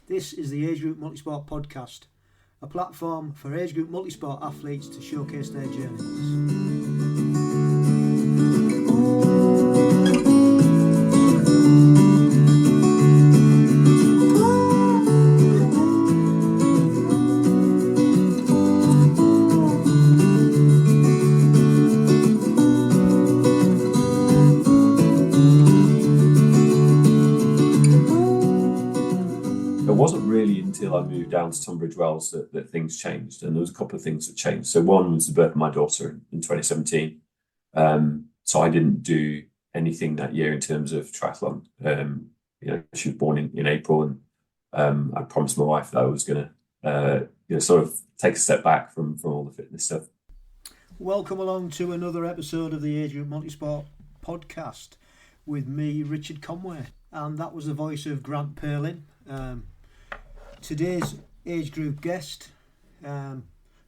This is the Agegroup Multisport podcast, a platform for Agegroup Multisport athletes to showcase their journeys. It wasn't really until I moved down to Tunbridge Wells that things changed, and there was a couple of things that changed. So one was the birth of my daughter in 2017. So I didn't do anything that year in terms of triathlon. She was born in April, and I promised my wife that I was going to sort of take a step back from all the fitness stuff. Welcome along to another episode of the Agegroup Multisport podcast with me, Richard Conway, and that was the voice of Grant Perlin. Today's age group guest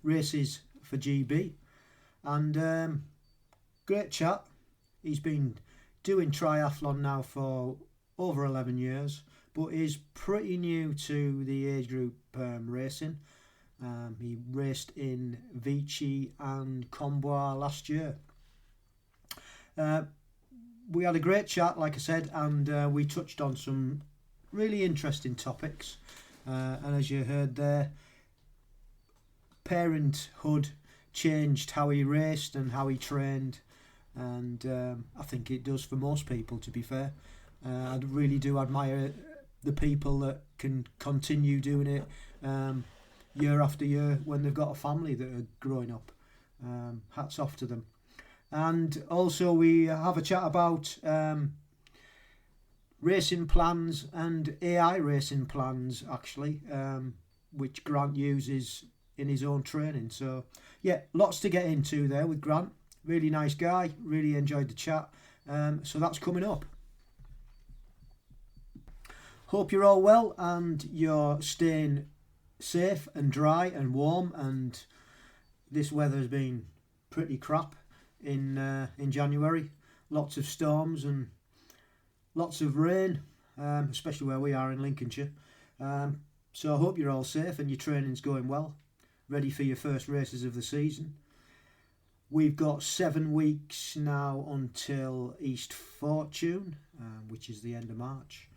races for GB, and great chat. He's been doing triathlon now for over 11 years, but is pretty new to the age group racing. He raced in Vichy and Combois last year. We had a great chat, like I said, and we touched on some really interesting topics. And as you heard there, parenthood changed how he raced and how he trained, and I think it does for most people, to be fair. I really do admire the people that can continue doing it year after year when they've got a family that are growing up. Hats off to them. And also we have a chat about racing plans and AI racing plans, actually, which Grant uses in his own training. So, yeah, lots to get into there with Grant. Really nice guy. Really enjoyed the chat. So that's coming up. Hope you're all well and you're staying safe and dry and warm. And this weather has been pretty crap in January. Lots of storms and lots of rain, especially where we are in Lincolnshire. So I hope you're all safe and your training's going well, ready for your first races of the season. We've got 7 weeks now until East Fortune, which is the end of March.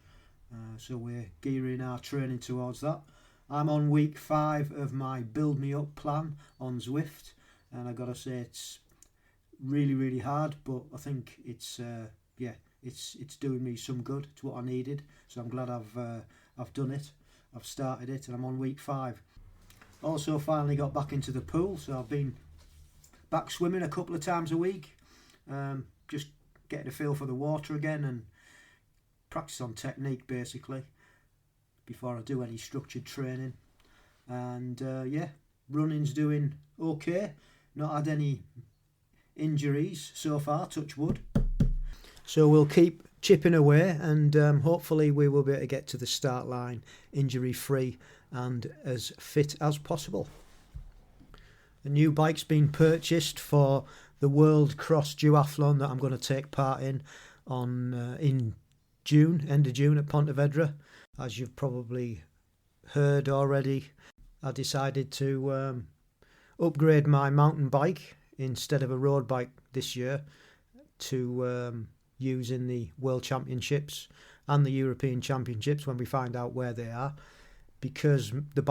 So we're gearing our training towards that. I'm on week 5 of my Build Me Up plan on Zwift, and I gotta say it's really, really hard, but I think it's doing me some good. It's what I needed, so I'm glad I've done it. I've started it, and I'm on week 5. Also, finally got back into the pool, so I've been back swimming a couple of times a week, just getting a feel for the water again and practice on technique basically before I do any structured training. And running's doing okay. Not had any injuries so far, touch wood. So we'll keep chipping away, and hopefully we will be able to get to the start line injury free and as fit as possible. A new bike's been purchased for the World Cross Duathlon that I'm going to take part in June, end of June at Pontevedra. As you've probably heard already, I decided to upgrade my mountain bike instead of a road bike this year to use in the World Championships and the European Championships when we find out where they are, because the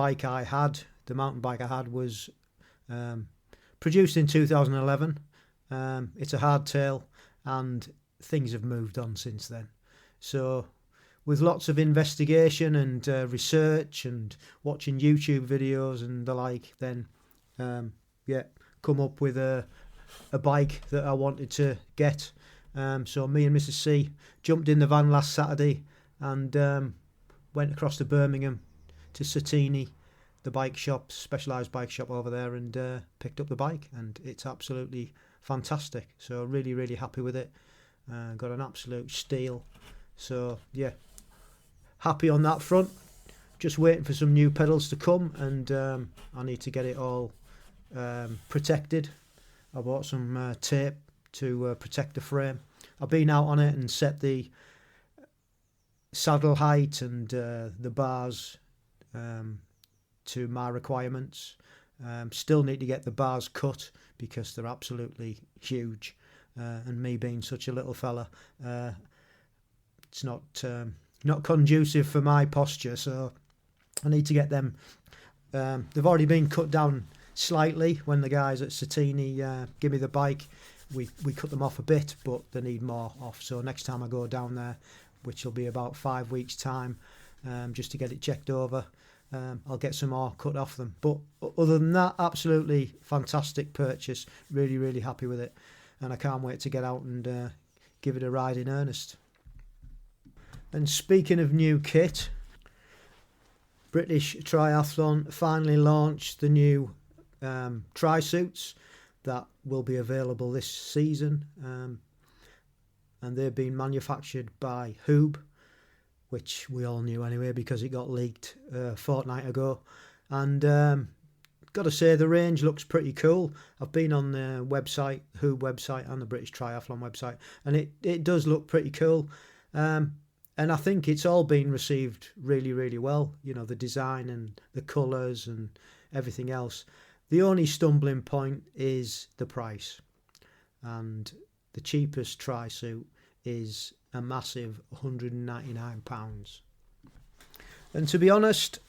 mountain bike I had was produced in 2011. It's a hardtail, and things have moved on since then. So with lots of investigation and research and watching YouTube videos and the like, then come up with a bike that I wanted to get. So me and Mrs. C jumped in the van last Saturday and went across to Birmingham to Satini, the bike shop, specialised bike shop over there, and picked up the bike, and it's absolutely fantastic. So really, really happy with it. Got an absolute steal. So yeah, happy on that front. Just waiting for some new pedals to come, and I need to get it all protected. I bought some tape to protect the frame. I've been out on it and set the saddle height and the bars to my requirements. Still need to get the bars cut because they're absolutely huge, and me being such a little fella, it's not conducive for my posture, so I need to get them. They've already been cut down slightly when the guys at Satini give me the bike. We cut them off a bit, but they need more off. So next time I go down there, which will be about 5 weeks' time, just to get it checked over, I'll get some more cut off them. But other than that, absolutely fantastic purchase. Really, really happy with it. And I can't wait to get out and give it a ride in earnest. And speaking of new kit, British Triathlon finally launched the new tri-suits that will be available this season. And they've been manufactured by Hoob, which we all knew anyway because it got leaked a fortnight ago. And got to say, the range looks pretty cool. I've been on the website, Hoob website, and the British Triathlon website, and it does look pretty cool. And I think it's all been received really, really well. You know, the design and the colours and everything else. The only stumbling point is the price. And the cheapest tri-suit is a massive £199. And to be honest,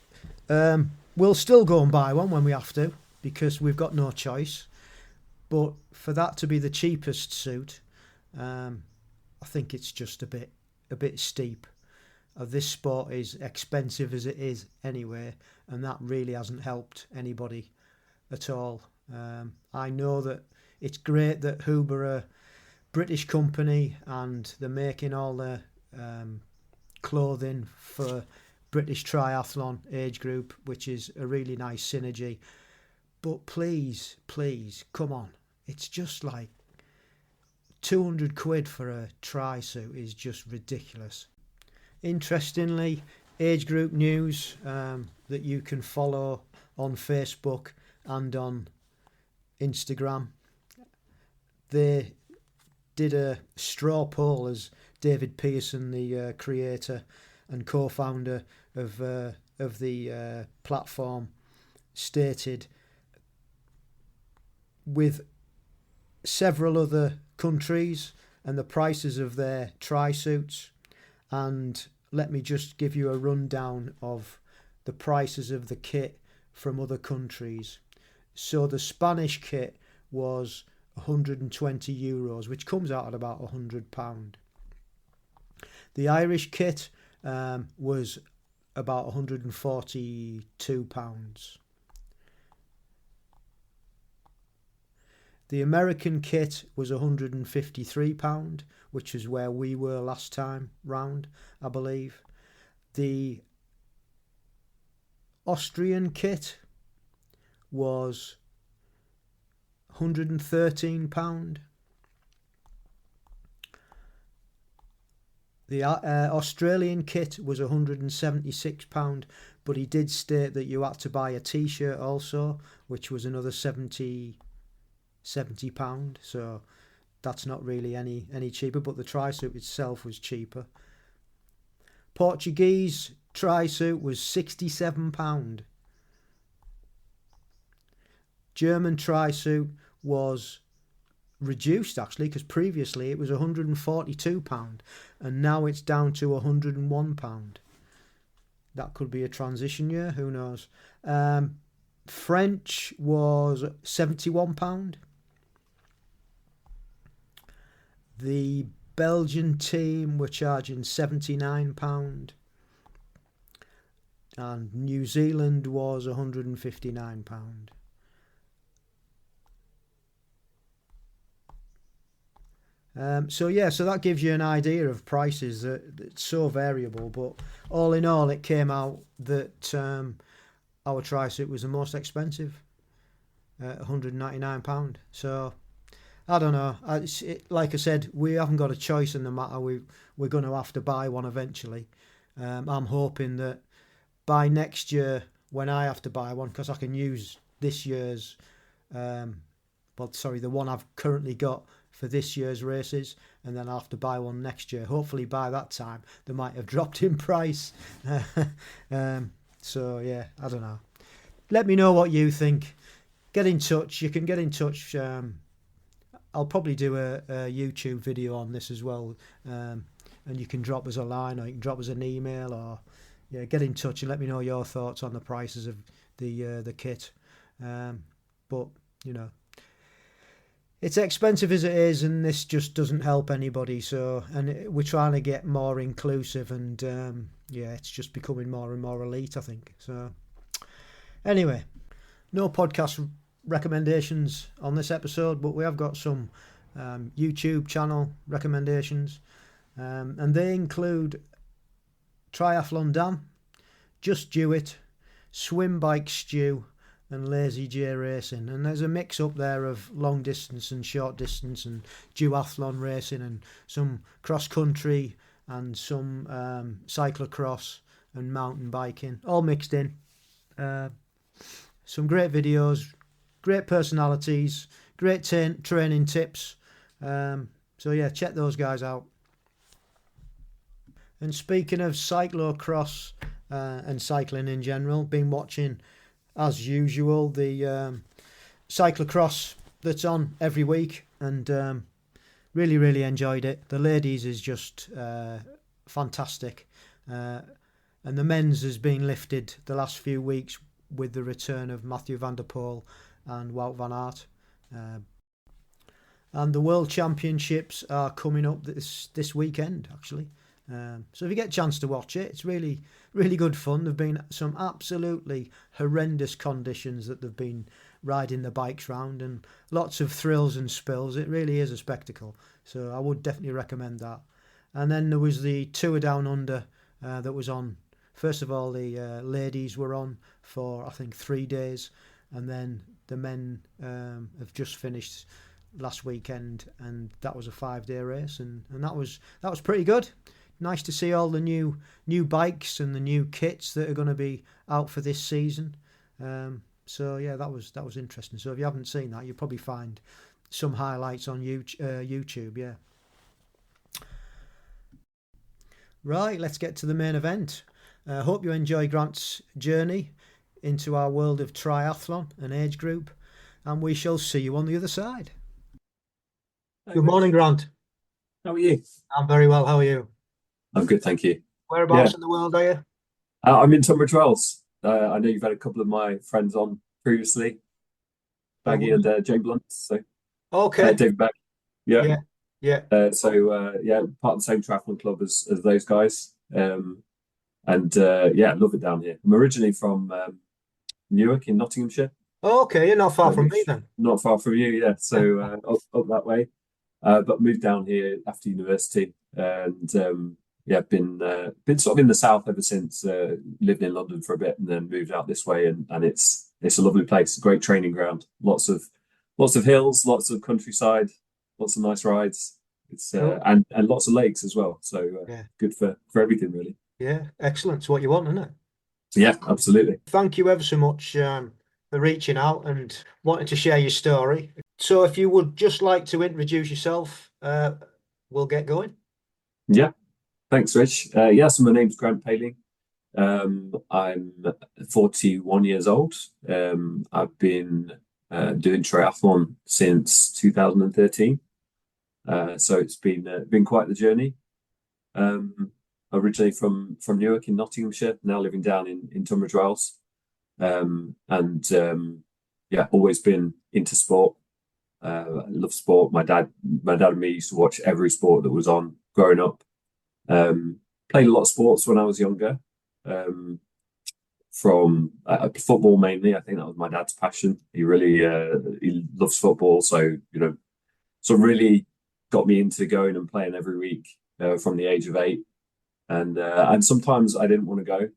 we'll still go and buy one when we have to, because we've got no choice. But for that to be the cheapest suit, I think it's just a bit steep. This sport is expensive as it is anyway, and that really hasn't helped anybody at all. I know that it's great that Hoob are a British company and they're making all the clothing for British Triathlon age group, which is a really nice synergy. But please, come on. It's just like £200 for a tri-suit is just ridiculous. Interestingly, age group news that you can follow on Facebook and on Instagram, they did a straw poll, as David Pearson, the creator and co-founder of the platform, stated, with several other countries and the prices of their tri-suits. And let me just give you a rundown of the prices of the kit from other countries. So the Spanish kit was €120, which comes out at about £100. The Irish kit was about £142. The American kit was £153, which is where we were last time round, I believe. The Austrian kit was £113. The Australian kit was £176, but he did state that you had to buy a t-shirt also, which was another £70, so that's not really any cheaper, but the tri-suit itself was cheaper. Portuguese tri-suit was £67. German tri-suit was reduced actually, because previously it was £142 and now it's down to £101. That could be a transition year, who knows. French was £71. The Belgian team were charging £79 and New Zealand was £159. So that gives you an idea of prices. It's so variable, but all in all, it came out that our tri-suit was the most expensive, £199. So I don't know. Like I said, we haven't got a choice in the matter. We're going to have to buy one eventually. I'm hoping that by next year, when I have to buy one, because I can use this year's, the one I've currently got for this year's races, and then I'll have to buy one next year. Hopefully by that time they might have dropped in price. So yeah, I don't know. Let me know what you think. Get in touch. You can get in touch. I'll probably do a YouTube video on this as well, and you can drop us a line or you can drop us an email, or yeah, get in touch and let me know your thoughts on the prices of the kit. But you know, it's expensive as it is, and this just doesn't help anybody. So, and we're trying to get more inclusive, and yeah, it's just becoming more and more elite, I think. So, anyway, no podcast recommendations on this episode, but we have got some YouTube channel recommendations, and they include Triathlon&Dan, Just Do It, Swim Bike Stew, and Lazy J Racing. And there's a mix up there of long distance and short distance and duathlon racing and some cross country and some cyclocross and mountain biking, all mixed in. Some great videos, great personalities, great training tips. So yeah, check those guys out. And speaking of cyclocross and cycling in general, been watching as usual the cyclocross that's on every week, and really enjoyed it. The ladies is just fantastic, and the men's has been lifted the last few weeks with the return of Matthew van der Poel and Wout van Aert. And the World Championships are coming up this weekend, actually. So if you get a chance to watch it, it's really good fun. There've been some absolutely horrendous conditions that they've been riding the bikes round, and lots of thrills and spills. It really is a spectacle. So I would definitely recommend that. And then there was the Tour Down Under that was on. First of all, the ladies were on for, I think, 3 days, and then the men have just finished last weekend, and that was a 5-day race, and that was pretty good. Nice to see all the new bikes and the new kits that are going to be out for this season. So yeah, that was interesting. So if you haven't seen that, you'll probably find some highlights on YouTube. Yeah. Right, let's get to the main event. Hope you enjoy Grant's journey into our world of triathlon and age group, and we shall see you on the other side. Good morning, Grant. How are you? I'm very well. How are you? I'm good, thank you. Whereabouts in the world are you? I'm in Tunbridge Wells. I know you've had a couple of my friends on previously, Baggy and Jay Blunt. So okay, David Baggy. Yeah. Yeah. Part of the same triathlon club as those guys. Love it down here. I'm originally from Newark in Nottinghamshire. Okay, you're not far from me then. Not far from you, yeah. So up that way. But moved down here after university, and been sort of in the south ever since. Lived in London for a bit, and then moved out this way, and it's a lovely place, a great training ground. Lots of hills, lots of countryside, lots of nice rides. It's Cool. and lots of lakes as well. So good for everything really. Yeah, excellent. It's what you want, isn't it? Yeah, absolutely. Thank you ever so much for reaching out and wanting to share your story. So if you would just like to introduce yourself, we'll get going. Yeah, thanks, Rich. So my name's Grant Paling. I'm 41 years old. I've been doing triathlon since 2013. So it's been quite the journey. Originally from Newark in Nottinghamshire, now living down in Tunbridge Wells. Always been into sport. I love sport. My dad and me used to watch every sport that was on growing up. Played a lot of sports when I was younger. From football mainly. I think that was my dad's passion. He really he loves football, so really got me into going and playing every week from the age of 8. And sometimes I didn't want to go.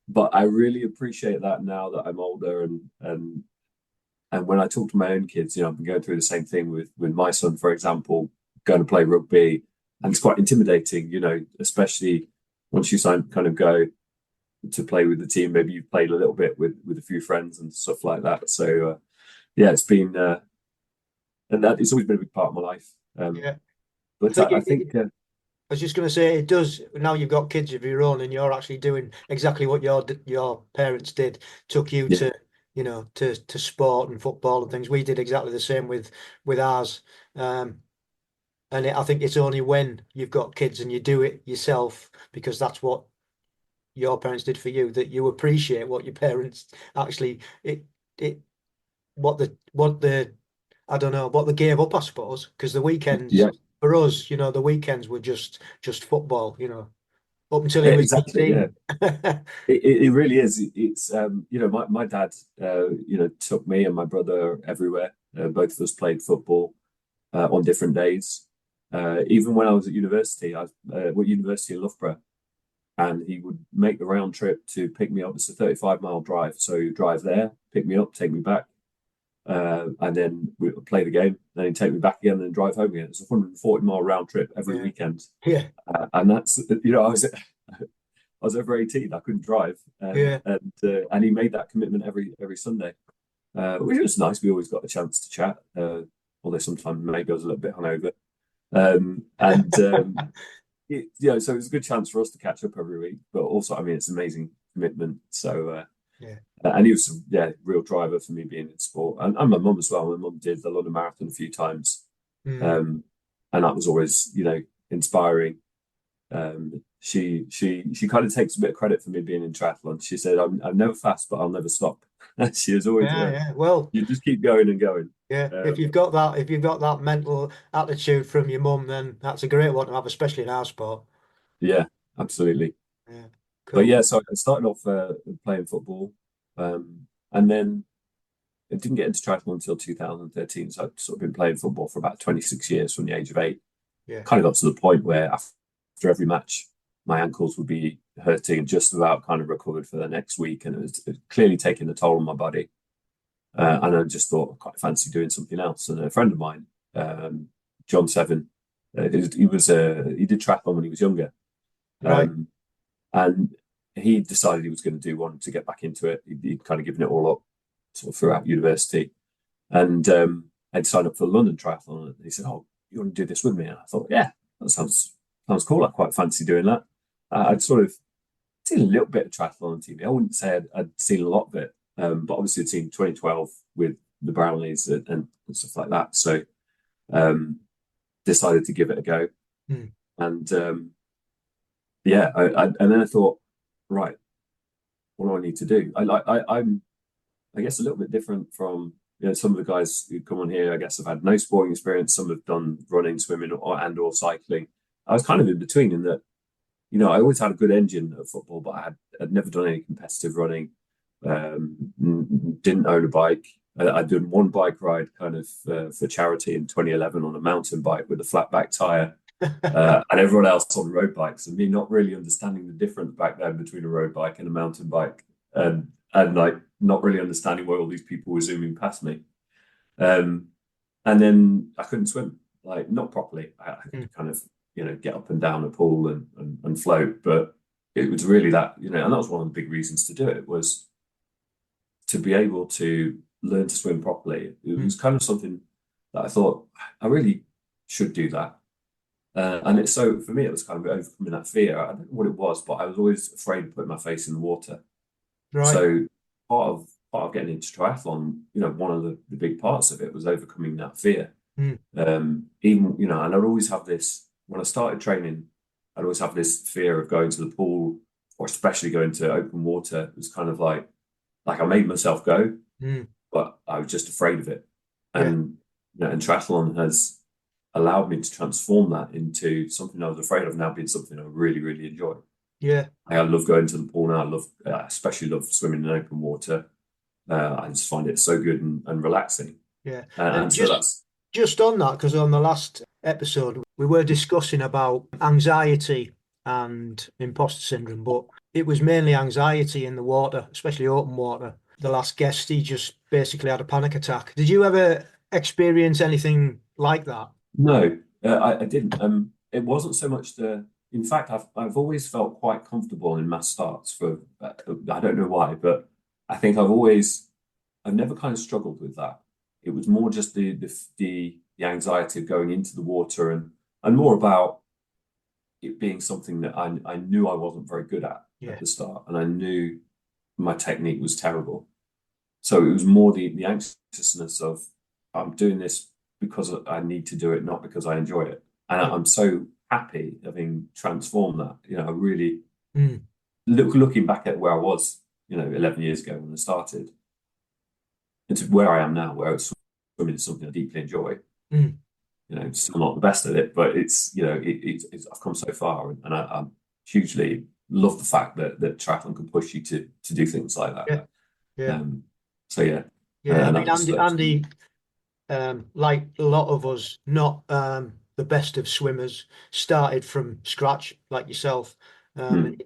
But I really appreciate that now that I'm older, and when I talk to my own kids, I've been going through the same thing with my son, for example, going to play rugby, and it's quite intimidating, especially once you kind of go to play with the team. Maybe you've played a little bit with a few friends and stuff like that. So it's been and that it's always been a big part of my life. But I think. was just going to say it does. Now you've got kids of your own, and you're actually doing exactly what your parents did. Took you Yeah, to to sport and football and things. We did exactly the same with ours. I think it's only when you've got kids and you do it yourself because that's what your parents did for you that you appreciate what your parents actually it what the I don't know what they gave up, I suppose, because the weekends yeah, for us, the weekends were just football, up until he was exactly. Yeah, 18. it really is. It's my dad took me and my brother everywhere. Both of us played football on different days. Even when I was at university, I went university in Loughborough, and he would make the round trip to pick me up. It's a 35-mile drive, so he'd drive there, pick me up, take me back, and then we would play the game. Then he'd take me back again, and then drive home again. It's a 140-mile round trip every Yeah, weekend, yeah, and that's I was over 18. I couldn't drive, yeah, and he made that commitment every Sunday, which was nice. We always got a chance to chat, although sometimes maybe I was a little bit hungover. And so it was a good chance for us to catch up every week. But also, I mean, it's an amazing commitment. So, yeah. and he was, real driver for me being in sport, and my mum as well. My mum did the London Marathon a few times, Mm. and that was always, inspiring. She kind of takes a bit of credit for me being in triathlon. She said, "I'm never fast, but I'll never stop." She was always, Yeah, yeah. Well, you just keep going and going. yeah. Um, If you've got that mental attitude from your mum, then that's a great one to have, especially in our sport. yeah, absolutely. Yeah, But cool. yeah, so I started off playing football, and then I didn't get into triathlon until 2013. So I'd sort of been playing football for about 26 years from the age of 8. Yeah, Kind of got to the point where after every match, my ankles would be hurting and just about kind of recovered for the next week. And it was clearly taking a toll on my body. And I just thought I quite fancy doing something else. And a friend of mine, John Seven, he did triathlon when he was younger. right. Um, and he decided he was going to do one to get back into it. He'd kind of given it all up sort of throughout university. And I'd signed up for the London Triathlon. And he said, "Oh, you want to do this with me?" And I thought, "Yeah, that sounds cool. I quite fancy doing that." I'd sort of seen a little bit of triathlon on TV. I wouldn't say I'd seen a lot of it, but obviously I'd seen 2012 with the Brownlees and stuff like that. So um, decided to give it a go. Mm. And and then I thought, right, what do I need to do? I'm I guess a little bit different from some of the guys who come on here. I guess have had no sporting experience. Some have done running, swimming, or cycling. I was kind of in between in that I always had a good engine of football, but I'd never done any competitive running. Didn't own a bike. I'd done one bike ride kind of for charity in 2011 on a mountain bike with a flat back tire, and everyone else on road bikes, and me not really understanding the difference back then between a road bike and a mountain bike, and like not really understanding why all these people were zooming past me. Um, and then I couldn't swim, like not properly. I Mm. could kind of get up and down a pool and float, but it was really that and that was one of the big reasons to do it was to be able to learn to swim properly. It Mm. was kind of something that I thought I really should do that. And it's so for me, it was kind of overcoming that fear. I don't know what it was, but I was always afraid of putting my face in the water. Right. So part of getting into triathlon, one of the big parts of it was overcoming that fear. Mm. Even and I'd always have this when I started training. I'd always have this fear of going to the pool, or especially going to open water. It was kind of like I made myself go, Mm. but I was just afraid of it. Yeah. And and triathlon has allowed me to transform that into something I was afraid of now being something I really, really enjoy. Yeah. I love going to the pool now. Especially love swimming in open water. I just find it so good and relaxing. Yeah. And And so that's just on that, because on the last episode we were discussing about anxiety and imposter syndrome, but it was mainly anxiety in the water, especially open water. The last guest, he just basically had a panic attack. Did you ever experience anything like that? no, I didn't. It wasn't so much the. In fact, I've always felt quite comfortable in mass starts for. I don't know why, but I think I've never kind of struggled with that. It was more just the anxiety of going into the water and more about it being something that I knew I wasn't very good at Yeah. the start, and I knew my technique was terrible. So it was more the anxiousness of I'm doing this because I need to do it, not because I enjoy it. And Yeah. I'm so happy having transformed that. I really Mm. looking back at where I was, 11 years ago when I started, into where I am now, where swimming is something I deeply enjoy. Mm. Still not the best at it, but I've come so far, and I hugely love the fact that triathlon can push you to do things like that. Yeah. Yeah. So yeah, Yeah. I and mean, Andy, like a lot of us, not the best of swimmers, started from scratch like yourself. And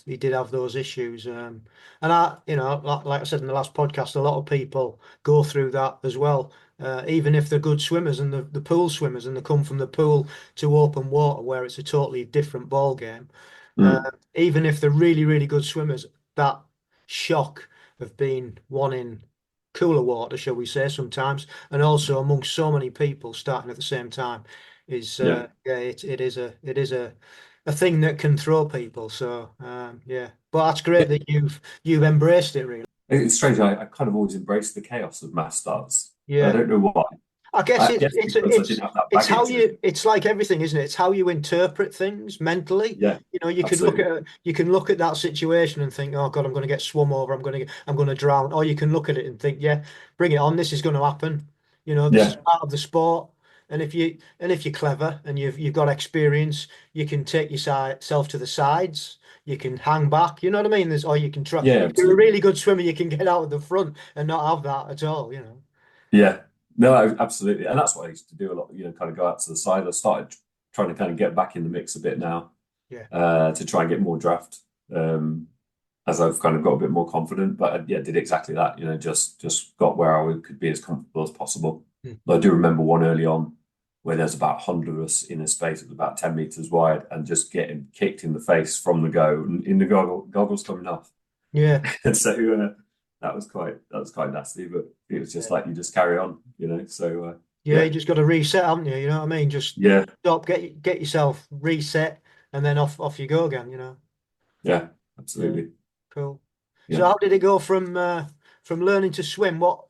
he did have those issues. And like I said in the last podcast, a lot of people go through that as well. Even if they're good swimmers and the pool swimmers, and they come from the pool to open water where it's a totally different ball game. Even if they're really, really good swimmers, that shock of being wanting cooler water, shall we say, sometimes, and also amongst so many people starting at the same time, is yeah. it is a thing that can throw people. So yeah, but that's great that you've embraced it, really. It's strange. I kind of always embraced the chaos of mass starts. I Yeah. don't know why. I guess I it's guess it's because I didn't it's have that it's how baggage. it's like everything, isn't it? It's how you interpret things mentally. Yeah, You could absolutely. you can look at that situation and think, oh God, I'm going to get swum over. I'm going to drown. Or you can look at it and think, yeah, bring it on. This is going to happen. This is Yeah, part of the sport. And if you're clever and you've got experience, you can take yourself to the sides. You can hang back. You know what I mean? Or you can try. yeah, If you're a absolutely. really good swimmer, you can get out at the front and not have that at all. Yeah, no, absolutely. And that's what I used to do a lot. Kind of go out to the side. I started trying to kind of get back in the mix a bit now, Yeah. to try and get more draft. As I've kind of got a bit more confident, but yeah, did exactly that. Just got where could be as comfortable as possible. Mm. I do remember one early on where there's about 100 of us in a space that was about 10 meters wide, and just getting kicked in the face from the go, and in the goggles coming off. Yeah. And so that was quite nasty, but it was just like you just carry on, So Yeah, you just got to reset, haven't you? You know what I mean? Just yeah, stop, get yourself reset, and then off you go again. yeah, Yeah, absolutely, cool. So yeah. how did it go from learning to swim? What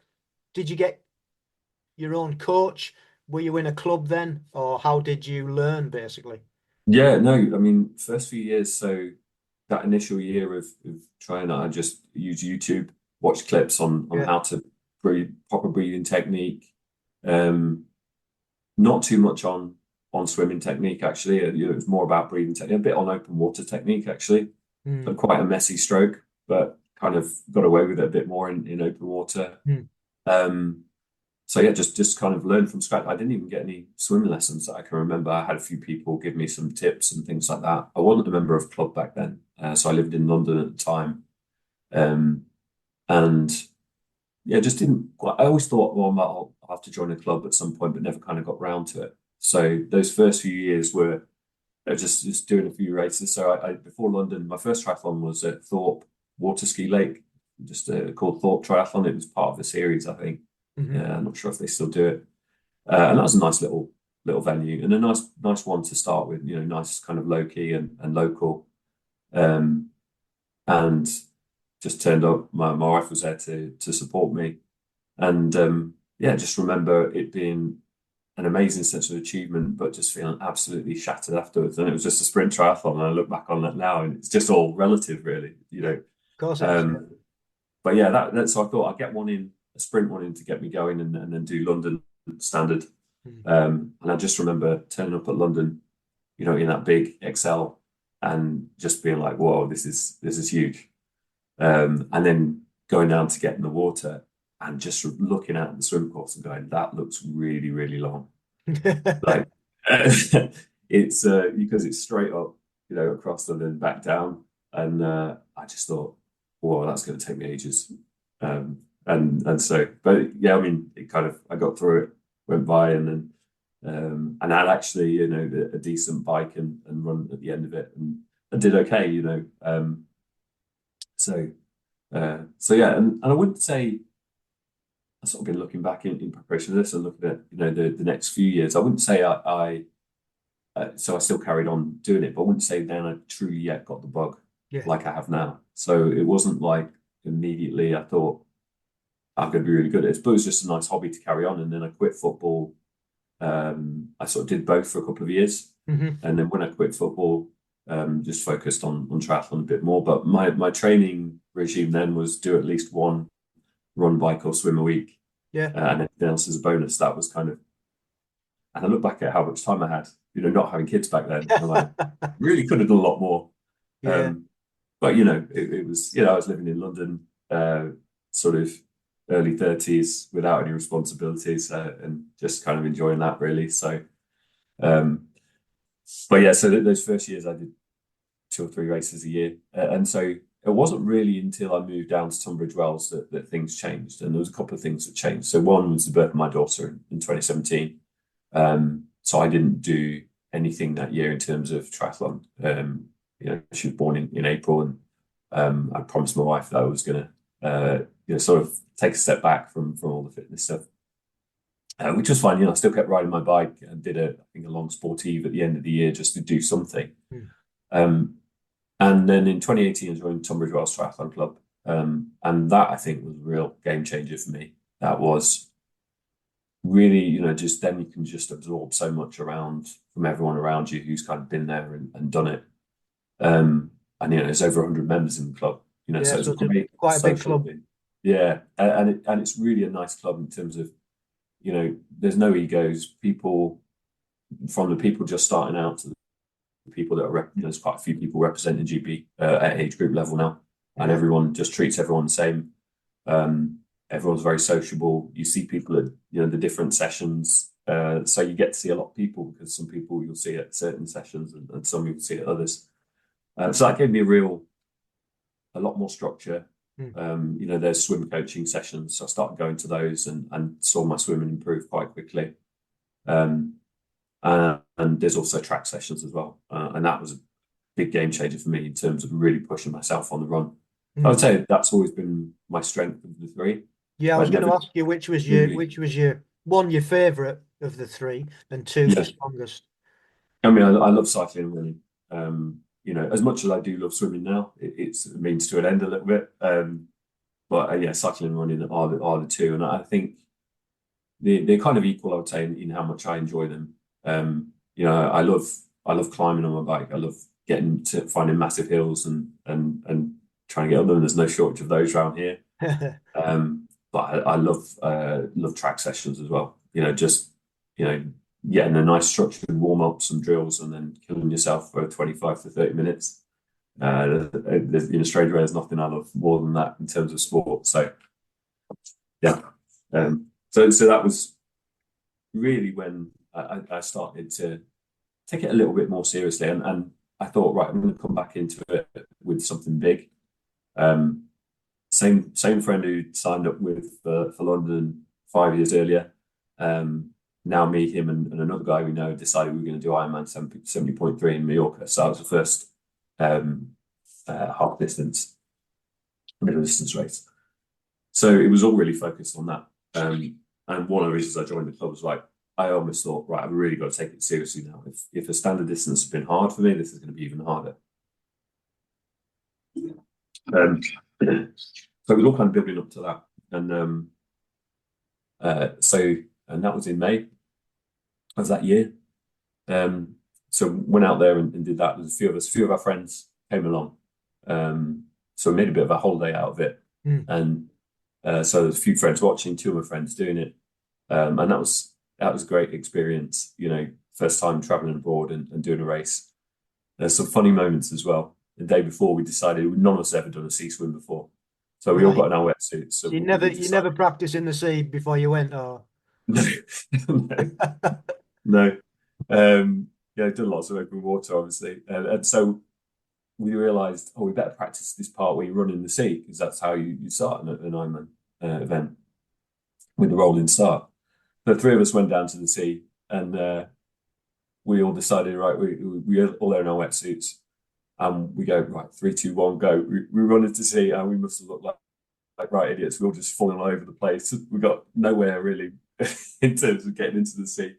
did you get your own coach? Were you in a club then, or how did you learn basically? Yeah, no, I mean, first few years, so that initial year of trying, I just used YouTube, watched clips on Yeah. how to breathe, proper breathing technique. Um, Not too much on swimming technique actually. It was more about breathing technique, a bit on open water technique actually. Mm. But quite a messy stroke, but kind of got away with it a bit more in open water. Mm. So yeah, just kind of learned from scratch. I didn't even get any swimming lessons that I can remember. I had a few people give me some tips and things like that. I wasn't a member of club back then, so I lived in London at the time, um, and yeah, just didn't. I always thought, well, I'll have to join a club at some point, but never kind of got round to it. So those first few years were just doing a few races. So I before London, my first triathlon was at Thorpe Waterski Lake, just called Thorpe Triathlon. It was part of the series, I think. Hmm. I'm not sure if they still do it. And that was a nice little venue, and a nice one to start with. Nice kind of low key and local. Um, and just turned up. My wife was there to support me, and yeah, just remember it being an amazing sense of achievement, but just feeling absolutely shattered afterwards. And it was just a sprint triathlon, and I look back on that now, and it's just all relative, really. Yeah, of course it is. Um, but yeah, that so I thought I'd get a sprint one in to get me going, and then do London standard. Mm. And I just remember turning up at London, in that big XL, and just being like, "Whoa, this is huge." And then going down to get in the water and just looking at the swim course and going, "That looks really, really long." Like it's because it's straight up, across and then back down, and I just thought, "Whoa, that's going to take me ages." And so, but yeah, I mean, I got through it, went by, and then and had actually, a decent bike and run at the end of it, and I did okay, so so yeah, and I wouldn't say I've sort of been looking back in preparation for this and looking at the next few years. I wouldn't say so I still carried on doing it, but I wouldn't say then I truly yet got the bug Yeah. like I have now. So it wasn't like immediately I thought I'm going to be really good at it, but it was just a nice hobby to carry on. And then I quit football. I sort of did both for a couple of years, Mhm. and then when I quit football, just focused on triathlon a bit more. But my training regime then was do at least one run, bike, or swim a week, Yeah. and anything else as a bonus. That was kind of, and I look back at how much time I had, not having kids back then. I'm like, really could have done a lot more. Yeah. But it was, I was living in London, sort of early 30s without any responsibilities, and just kind of enjoying that really. So, but yeah, so those first years I did 2 or 3 races a year, and so it wasn't really until I moved down to Tunbridge Wells that things changed, and there was a couple of things that changed. So one was the birth of my daughter in 2017. So I didn't do anything that year in terms of triathlon. She was born in April, and I promised my wife that I was going to, sort of take a step back from all the fitness stuff, which was fine. I still kept riding my bike and did I think a long sportive at the end of the year just to do something. And then in 2018, I joined Tunbridge Wells Triathlon Club, and that I think was a real game changer for me. That was really, just then you can just absorb so much from everyone around you who's kind of been there and done it. And there's over 100 members in the club. Yeah, so it's so a great quite a big social club. thing. Yeah, and it's really a nice club in terms of, there's no egos. People, from the people just starting out to the people that are, there's quite a few people representing GB at age group level now, and everyone just treats everyone the same. Everyone's very sociable. You see people at the different sessions, so you get to see a lot of people, because some people you'll see at certain sessions and some you'll see at others. So that gave me a lot more structure. There's swim coaching sessions, so I started going to those and saw my swimming improve quite quickly. And there's also track sessions as well, and that was a big game changer for me in terms of really pushing myself on the run. I would say that's always been my strength of the three. Yeah, I was going to ask you which was your your favorite of the three, and two your strongest. I mean, I love cycling and running. As much as I do love swimming now, it's a means to an end a little bit. But yeah, cycling and running are the two, and I think they're kind of equal, I would say, in how much I enjoy them. I love climbing on my bike. I love getting to finding massive hills and trying to get up them. There's no shortage of those around here. But I love track sessions as well. Getting a nice structured warm up, some drills, and then killing yourself for 25 to 30 minutes. In Australia, there's nothing I love more than that in terms of sport. So, yeah. So that was really when I started to take it a little bit more seriously, and I thought, right, I'm going to come back into it with something big. Same friend who signed up with for London 5 years earlier. Now me, him, and another guy we know decided we were going to do Ironman 70.3 in Mallorca. So that was the first half distance, middle distance race. So it was all really focused on that. And one of the reasons I joined the club was like, I almost thought, right, I've really got to take it seriously now. If the standard distance has been hard for me, this is going to be even harder. So it was all kind of building up to that. And and that was in May of that year. So went out there and did that. There's a few of our friends came along. So we made a bit of a holiday out of it. And so there's a few friends watching, 2 of my friends doing it. And that was a great experience, first time traveling abroad and doing a race. There's some funny moments as well. The day before we decided none of us ever done a sea swim before. So we all got in our wetsuits. So you never practiced in the sea before you went, or? No. Yeah, done lots of open water, obviously. And so we realised, we better practice this part where you run in the sea, because that's how you start an Ironman event, with the rolling start. The 3 of us went down to the sea, and we all decided, right, we all there in our wetsuits, and we go, right, 3, 2, 1, go. We run into the sea, and we must have looked like right idiots. We all just falling all over the place. We got nowhere really in terms of getting into the sea.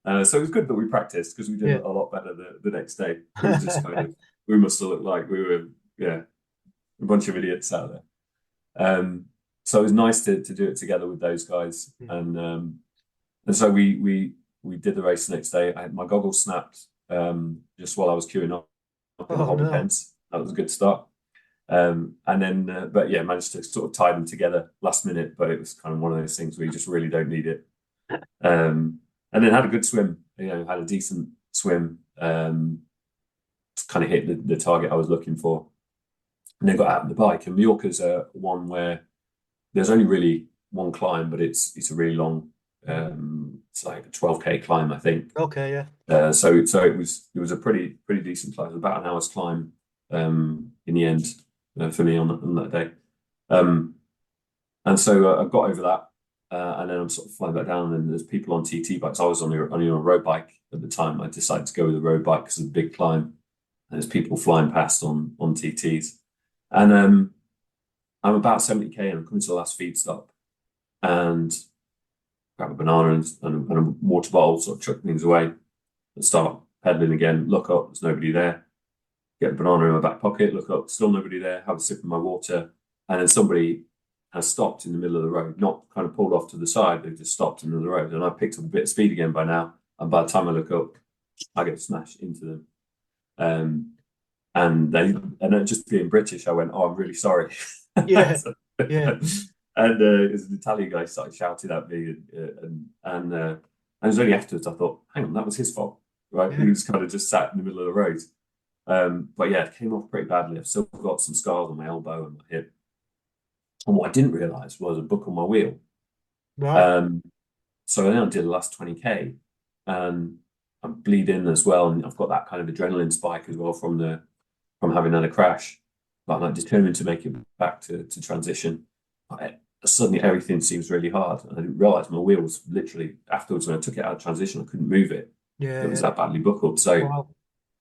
So it was good that we practiced because we did Yeah. a lot better the next day. It was just kind of, we must have looked like we were, yeah, a bunch of idiots out there. So it was nice to do it together with those guys, and so we did the race the next day. I had my goggles snapped just while I was queuing up in the Oh holding no. pens. That was a good start. And then, but yeah, managed to sort of tie them together last minute. But it was kind of one of those things where you just really don't need it. And then had a good swim. Had a decent swim. Kind of hit the target I was looking for, and then got out on the bike. And Mallorca's one where there's only really one climb, but it's a really long. It's like a 12K climb, I think. Okay, yeah. So it was a pretty decent climb. It was about an hour's climb in the end for me on that day. And so I got over that, and then I'm sort of flying back down, and there's people on TT bikes. I was only on a road bike at the time. I decided to go with a road bike because of the big climb, and there's people flying past on TTs, and I'm about 70K, and I'm coming to the last feed stop, and grab a banana and a water bottle, sort of chuck things away, and start pedaling again. Look up, there's nobody there. Get a banana in my back pocket, look up, still nobody there, have a sip of my water. And then somebody has stopped in the middle of the road, not kind of pulled off to the side, they've just stopped in the middle of the road. And I picked up a bit of speed again by now. And by the time I look up, I get smashed into them. And just being British, I went, "Oh, I'm really sorry." Yeah. Yeah. And it was an Italian guy started shouting at me, and it was only afterwards I thought, hang on, that was his fault, right? Yeah. He was kind of just sat in the middle of the road. But yeah, it came off pretty badly. I've still got some scars on my elbow and my hip. And what I didn't realise was a book on my wheel. Right. So then I did the last 20K, and I'm bleeding as well, and I've got that kind of adrenaline spike as well from having had a crash. But I'm like determined to make it back to transition. Suddenly everything seems really hard, and I didn't realise my wheel was literally afterwards when I took it out of transition, I couldn't move it. Yeah. It was Yeah. that badly buckled. So Wow.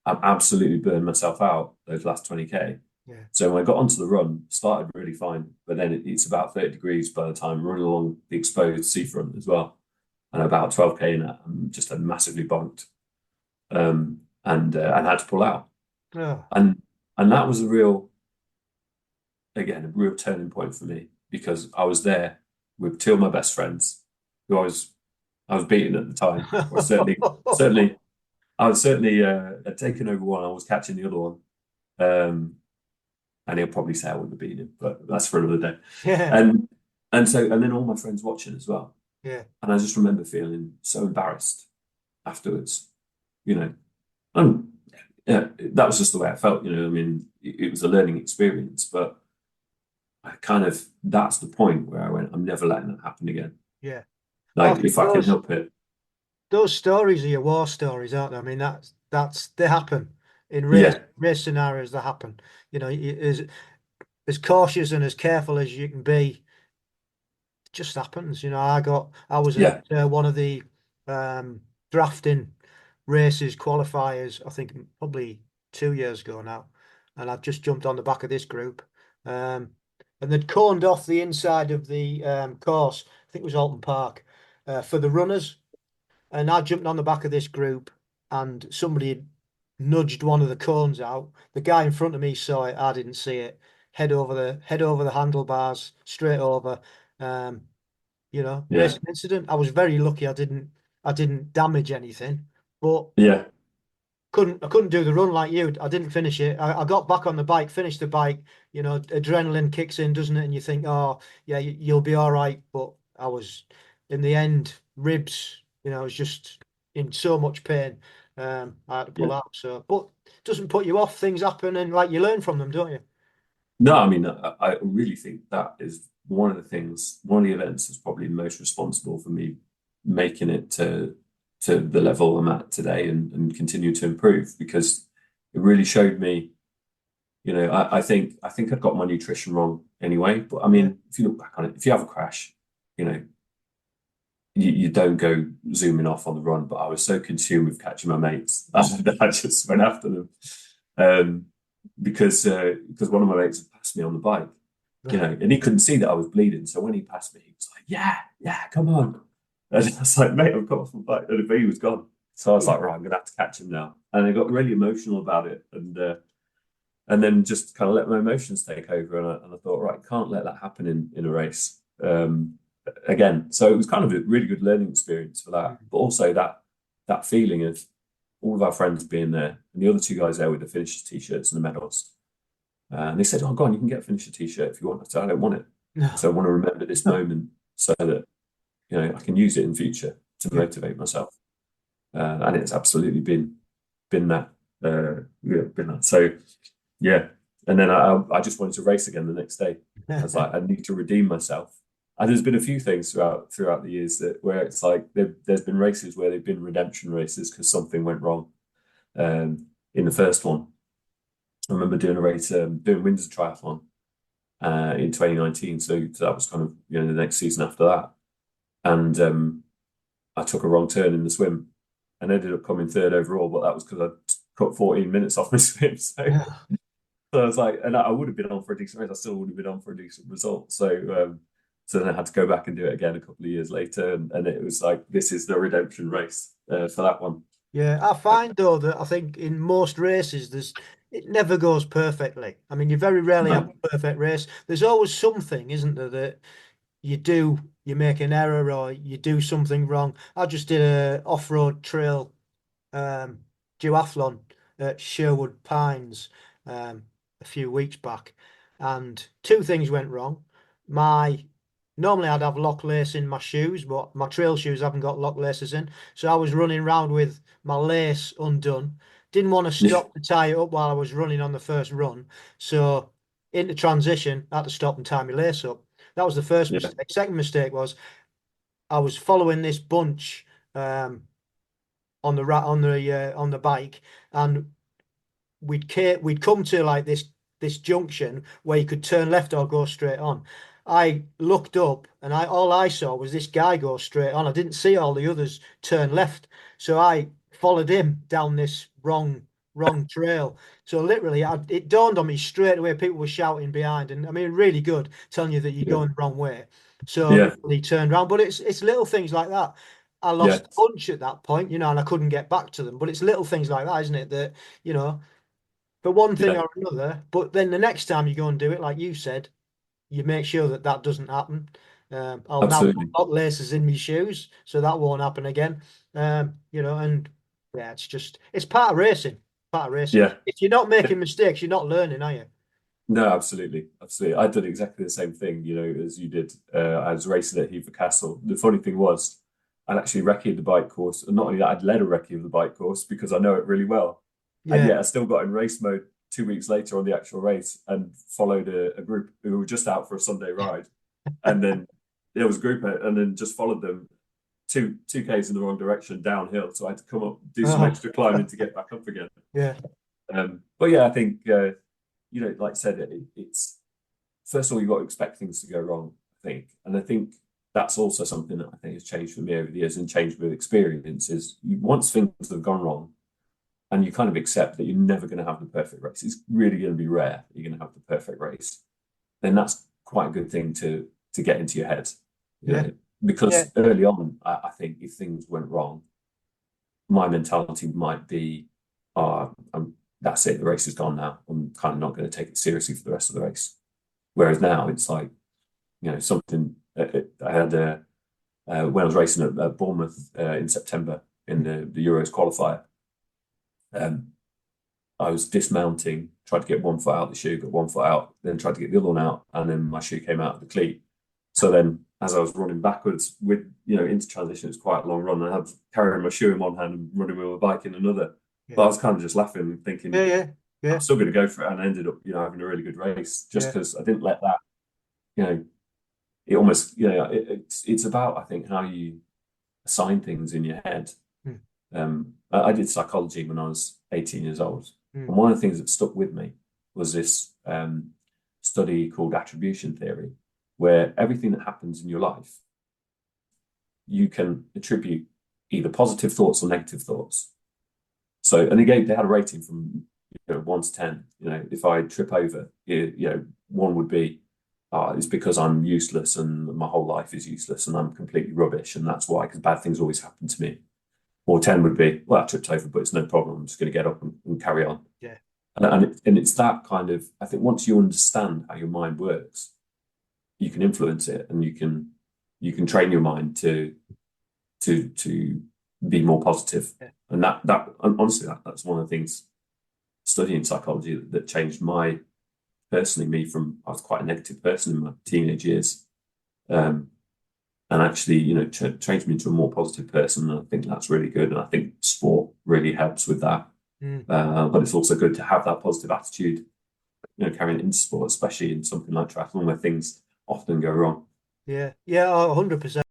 I've absolutely burned myself out those last 20K. Yeah. So when I got onto the run, started really fine, but then it's about 30 degrees by the time running along the exposed seafront as well. And about 12K in it, I'm just massively bonked, and had to pull out. Oh. And that was a real turning point for me, because I was there with two of my best friends who I was beating at the time, or certainly I was certainly had taken over one. I was catching the other one, and he'll probably say I wouldn't have beaten him, but that's for another day. Yeah. And then all my friends watching as well. Yeah. And I just remember feeling so embarrassed afterwards, and yeah, that was just the way I felt. I mean, it was a learning experience, but that's the point where I went, I'm never letting that happen again. Yeah. Like, Well, if I can help it. those stories are your war stories, aren't they? I mean, they happen in Yeah. race scenarios. That happen. As cautious and as careful as you can be, it just happens. I was Yeah. at one of the drafting races qualifiers, I think probably 2 years ago now, and I've just jumped on the back of this group, and they'd corned off the inside of the course. I think it was Alton Park for the runners. And I jumped on the back of this group, and somebody had nudged one of the cones out. The guy in front of me saw it. I didn't see it. Head over the handlebars, straight over. Yeah. Racing incident. I was very lucky. I didn't damage anything, but Yeah. I couldn't do the run like you. I didn't finish it. I got back on the bike, finished the bike. Adrenaline kicks in, doesn't it? And you think, oh yeah, you'll be all right. But I was, in the end, ribs. I was just in so much pain. I had to pull Yeah. out. So, but it doesn't put you off. Things happen, and like you learn from them, don't you? No, I mean, I really think that is one of the events that's probably most responsible for me making it to the level I'm at today, and continue to improve, because it really showed me, I think I'd got my nutrition wrong anyway. But I mean, if you look back on it, if you have a crash, you don't go zooming off on the run. But I was so consumed with catching my mates that I just went after them. Because one of my mates had passed me on the bike, and he couldn't see that I was bleeding. So when he passed me, he was like, "Yeah, yeah, come on." And I was like, mate, I've got off my bike. And he was gone. So I was like, right, I'm going to have to catch him now. And I got really emotional about it. And then just kind of let my emotions take over. And I thought, right, can't let that happen in a race. Again, so it was kind of a really good learning experience for that. But also that feeling of all of our friends being there and the other two guys there with the finisher t-shirts and the medals. And they said, oh, go on, you can get a finisher t-shirt if you want. I said, I don't want it. No. So I want to remember this moment so that, I can use it in future to motivate myself. And it's absolutely been that. Been that. So, yeah. And then I just wanted to race again the next day. I was like, I need to redeem myself. And there's been a few things throughout the years where it's like there's been races where they've been redemption races because something went wrong. In the first one, I remember doing a race, doing Windsor Triathlon in 2019. So that was kind of the next season after that, and I took a wrong turn in the swim and ended up coming third overall. But that was because I cut 14 minutes off my swim. So I was like, and I would have been on for a decent race. I still would have been on for a decent result. So then I had to go back and do it again a couple of years later, and it was like, this is the redemption race for that one. Yeah, I find though that I think in most races it never goes perfectly. I mean, you very rarely have a perfect race. There's always something, isn't there, that you make an error or you do something wrong. I just did a off-road trail duathlon at Sherwood Pines a few weeks back, and two things went wrong. My Normally I'd have lock lace in my shoes, but my trail shoes haven't got lock laces in, so I was running around with my lace undone. Didn't want to stop to tie it up while I was running on the first run, so into transition, I had to stop and tie my lace up. That was the first mistake. Second mistake was I was following this bunch on the bike, and we'd come to like this junction where you could turn left or go straight on. I looked up and all I saw was this guy go straight on. I didn't see all the others turn left, so I followed him down this wrong trail. So literally, it dawned on me straight away. People were shouting behind, and I mean, really good, telling you that you're going the wrong way. So literally turned around. But it's little things like that. I lost the punch at that point, and I couldn't get back to them. But it's little things like that, isn't it? That for one thing or another. But then the next time you go and do it, like you said, you make sure that doesn't happen. I'll Absolutely. now put laces in my shoes, so that won't happen again. And yeah, it's part of racing. Part of racing. Yeah. If you're not making mistakes, you're not learning, are you? No, absolutely. I did exactly the same thing, as you did. I was racing at Hever Castle. The funny thing was, I'd actually recce'd the bike course, and not only that, I'd led a recce of the bike course because I know it really well. And yet I still got in race mode 2 weeks later on the actual race and followed a group who were just out for a Sunday ride. And then there was a group and then just followed them 2Ks in the wrong direction downhill. So I had to come up, do some extra climbing to get back up again. Yeah. But yeah, I think, like I said, it's first of all, you've got to expect things to go wrong, I think. And I think that's also something that I think has changed for me over the years and changed with experience is once things have gone wrong, and you kind of accept that you're never going to have the perfect race. It's really going to be rare that you're going to have the perfect race. Then that's quite a good thing to get into your head. Because early on, I think if things went wrong, my mentality might be, that's it, the race is gone now. I'm kind of not going to take it seriously for the rest of the race. Whereas now it's like, something I had when I was racing at Bournemouth in September in the Euros qualifier. I was dismounting, tried to get one foot out the shoe, got one foot out, then tried to get the other one out, and then my shoe came out of the cleat. So then, as I was running backwards with, into transition, it's quite a long run. I had carrying my shoe in one hand and running with my bike in another. But I was kind of just laughing and thinking, I'm still going to go for it. And I ended up, having a really good race just because I didn't let that, it almost, it's about, I think, how you assign things in your head. I did psychology when I was 18 years old. And one of the things that stuck with me was this study called attribution theory, where everything that happens in your life, you can attribute either positive thoughts or negative thoughts. So, and they had a rating from 1 to 10. If I trip over, 1 would be it's because I'm useless and my whole life is useless and I'm completely rubbish, and that's why, because bad things always happen to me. Or 10 would be, well, I tripped over, but it's no problem. I'm just going to get up and carry on. Yeah. And it's that kind of, I think once you understand how your mind works, you can influence it, and you can train your mind to be more positive. Yeah. And honestly, that's one of the things studying psychology that changed me from, I was quite a negative person in my teenage years. And actually, changed me into a more positive person. And I think that's really good. And I think sport really helps with that. But it's also good to have that positive attitude, carrying it into sport, especially in something like triathlon where things often go wrong. Yeah, 100%.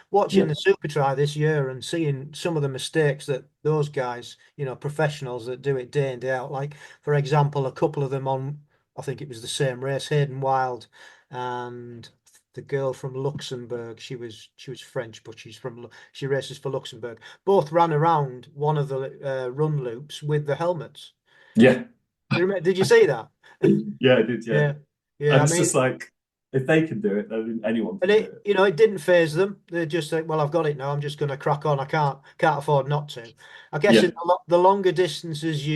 Watching the Super Tri this year and seeing some of the mistakes that those guys, professionals that do it day in, day out, like, for example, a couple of them on, I think it was the same race, Hayden Wild and the girl from Luxembourg. She was French, but she races for Luxembourg. Both ran around one of the run loops with the helmets. Yeah. Did you see that? Yeah, I did. Yeah. Yeah. And I it's mean, just like, if they can do it, then anyone can and do it, it. it didn't phase them. They're just like, well, I've got it now. I'm just going to crack on. I can't afford not to. I guess Yeah. in the longer distances,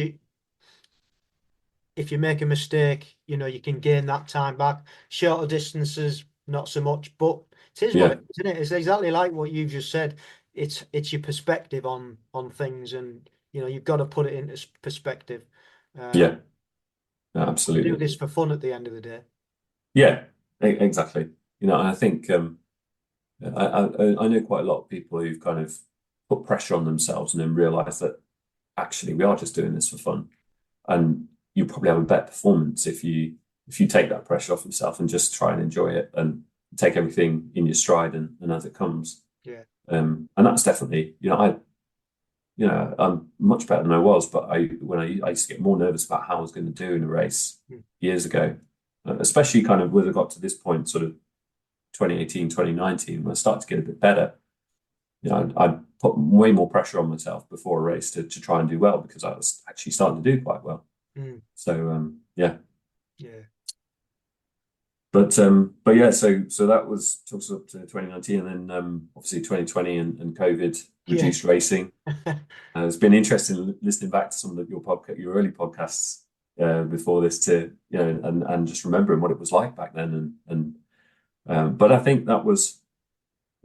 if you make a mistake, you can gain that time back. Shorter distances, not so much. But it is what Yeah. it is, isn't it? It's exactly like what you've just said. It's your perspective on things, and you've got to put it into perspective. Yeah. Do Absolutely. this for fun at the end of the day. Yeah. Exactly. And I think I know quite a lot of people who've kind of put pressure on themselves and then realize that actually we are just doing this for fun, and you probably have a better performance if you take that pressure off yourself and just try and enjoy it and take everything in your stride and as it comes. Yeah. And that's definitely, I'm much better than I was, but when I used to get more nervous about how I was going to do in a race years ago, especially kind of when I got to this point, sort of 2018, 2019, when I started to get a bit better. I put way more pressure on myself before a race to try and do well, because I was actually starting to do quite well. So yeah. Yeah. But yeah, so that took us up to 2019, and then obviously 2020 and COVID reduced racing. It's been interesting listening back to some of your early podcasts before this, to and just remembering what it was like back then, but I think that was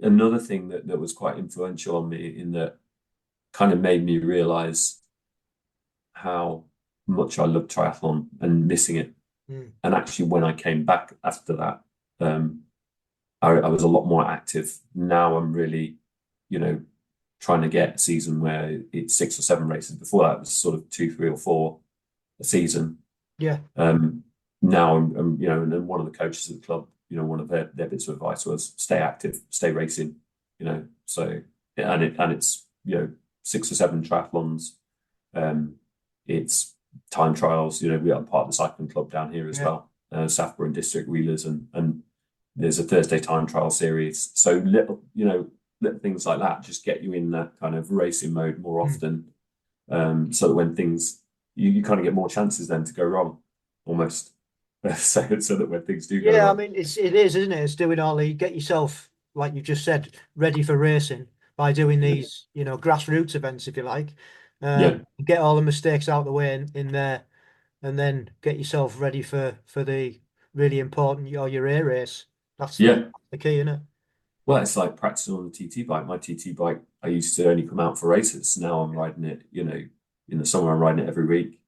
another thing that was quite influential on me, in that kind of made me realize how much I loved triathlon and missing it. And actually, when I came back after that, I was a lot more active. Now I'm really, trying to get a season where it's 6 or 7 races. Before that, it was sort of 2, 3, or 4 a season. Yeah. Now I'm, and then one of the coaches at the club, one of their bits of advice was stay active, stay racing. So it's 6 or 7 triathlons. It's time trials. We are part of the cycling club down here as well, Southborough and District Wheelers, and there's a Thursday time trial series. So little things like that just get you in that kind of racing mode more often, so that when things you kind of get more chances then to go wrong, almost. So that when things do go wrong. I mean, it is, isn't it? It's doing get yourself, like you just said, ready for racing by doing these, grassroots events, if you like. Get all the mistakes out of the way in there, and then get yourself ready for the really important your A race. That's the key, isn't it? Well, it's like practicing on the TT bike. My TT bike, I used to only come out for races. Now I'm riding it, in the summer I'm riding it every week.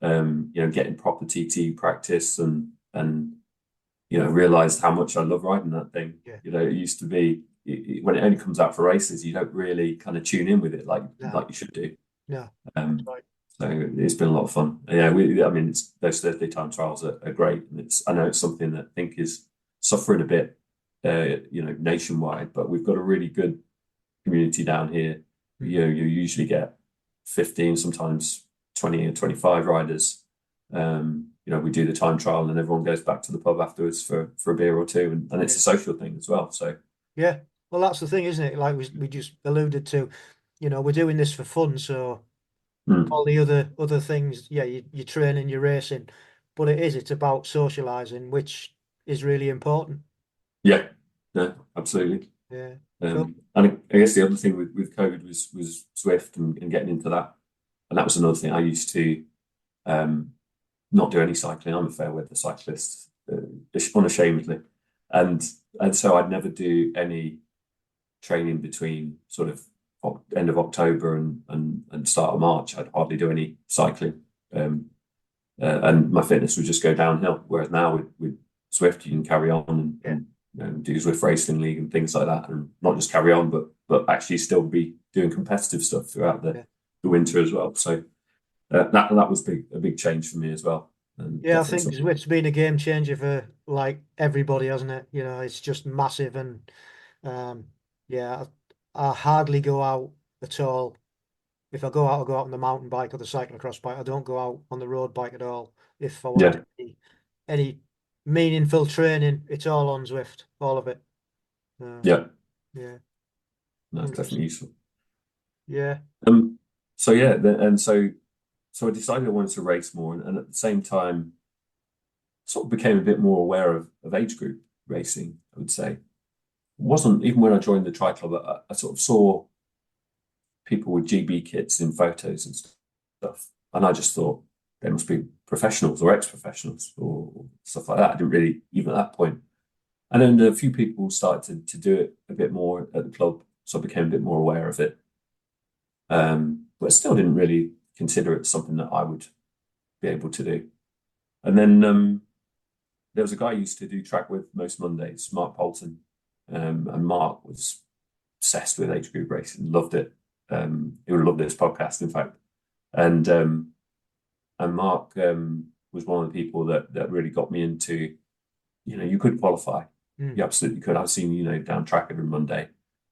Getting proper TT practice and realized how much I love riding that thing. It used to be when it only comes out for races, you don't really kind of tune in with it like you should do. No. So it's been a lot of fun. Yeah, those Thursday time trials are great, and I know it's something that I think is suffering a bit, nationwide, but we've got a really good community down here. You usually get 15, sometimes 20 or 25 riders. We do the time trial, and then everyone goes back to the pub afterwards for a beer or two, and it's a social thing as well. So yeah, well, that's the thing, isn't it? Like we just alluded to, we're doing this for fun, so all the other things, you're training, you're racing, but it's about socializing, which is really important. Yeah, no, absolutely. Yeah, cool. And I guess the other thing with COVID was Swift and getting into that. And that was another thing. I used to not do any cycling. I'm a fair weather cyclist, unashamedly. And so I'd never do any training between sort of end of October and start of March. I'd hardly do any cycling. And my fitness would just go downhill. Whereas now with Swift, you can carry on and do Swift Racing League and things like that, and not just carry on, but actually still be doing competitive stuff throughout the winter as well. So that was a big change for me as well. And Yeah, I think Swift's been a game changer for like everybody, hasn't it? You know, it's just massive, and yeah, I hardly go out at all. If I go out, I go out on the mountain bike or the cyclocross bike. I don't go out on the road bike at all. If I want to do any meaningful training, it's all on Zwift, all of it. Yeah, yeah, that's definitely useful. Yeah. So yeah, so I decided I wanted to race more, and at the same time, sort of became a bit more aware of age group racing. I would say, it wasn't even when I joined the Tri Club. I sort of saw people with GB kits in photos and stuff, and I just thought they must be professionals or ex-professionals or stuff like that. I didn't really even at that point. And then a few people started to do it a bit more at the club, so I became a bit more aware of it. But I still didn't really consider it something that I would be able to do. And then there was a guy I used to do track with most Mondays, Mark Polton, and Mark was obsessed with age group racing, loved it. He would have loved this podcast, in fact. And Mark was one of the people that really got me into, you could qualify. You absolutely could. I've seen, down track every Monday.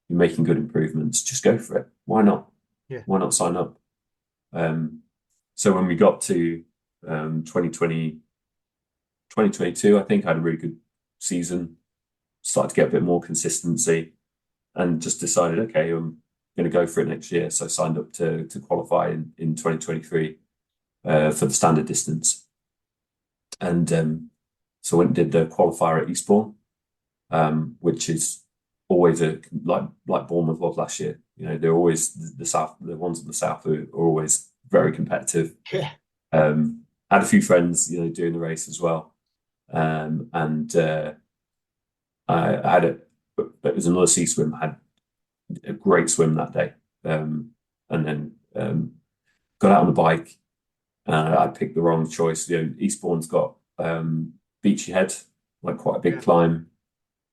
You're making good improvements. Just go for it. Why not? Yeah. Why not sign up? So when we got to 2022, I think I had a really good season, started to get a bit more consistency, and just decided, okay, I'm going to go for it next year. So I signed up to qualify in 2023 for the standard distance. And so I went and did the qualifier at Eastbourne, which is always like Bournemouth was last year. They're always the ones in the south are always very competitive. Yeah. Had a few friends, doing the race as well. And I had it was another sea swim. I had a great swim that day. And then got out on the bike. I picked the wrong choice. Eastbourne's got Beachy Head, like quite a big climb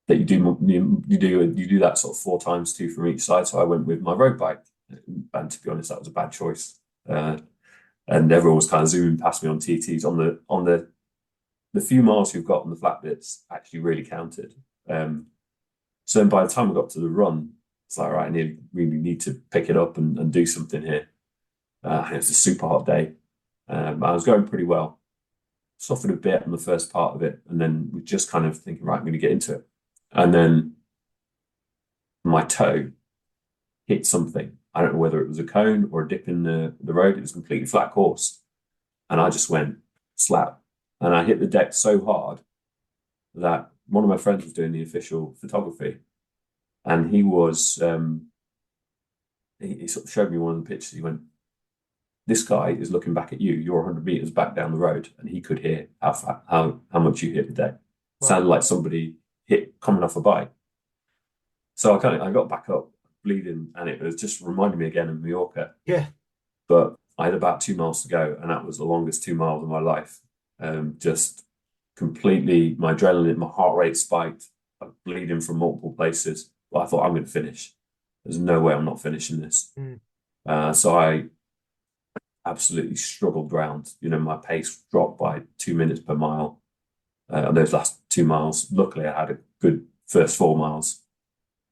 that you do that sort of 4 times, 2 from each side. So I went with my road bike, and to be honest, that was a bad choice. And everyone was kind of zooming past me on TTs on the few miles you've got on the flat bits actually really counted. So then by the time I got to the run, it's like, right, I really need to pick it up and do something here. It was a super hot day. I was going pretty well. Suffered a bit on the first part of it, and then we're just kind of thinking, right, I'm going to get into it. And then my toe hit something. I don't know whether it was a cone or a dip in the road. It was a completely flat course. And I just went slap. And I hit the deck so hard that one of my friends was doing the official photography. And he was, he sort of showed me one of the pictures. He went, this guy is looking back at you. You're 100 meters back down the road, and he could hear how much you hit the deck. Wow. Sounded like somebody hit coming off a bike. So I got back up, bleeding, and it was just reminding me again of Mallorca. Yeah. But I had about 2 miles to go, and that was the longest 2 miles of my life. Just completely, my adrenaline, my heart rate spiked, I'm bleeding from multiple places. But I thought, I'm going to finish. There's no way I'm not finishing this. So I absolutely struggled round. My pace dropped by 2 minutes per mile on those last 2 miles. Luckily, I had a good first 4 miles,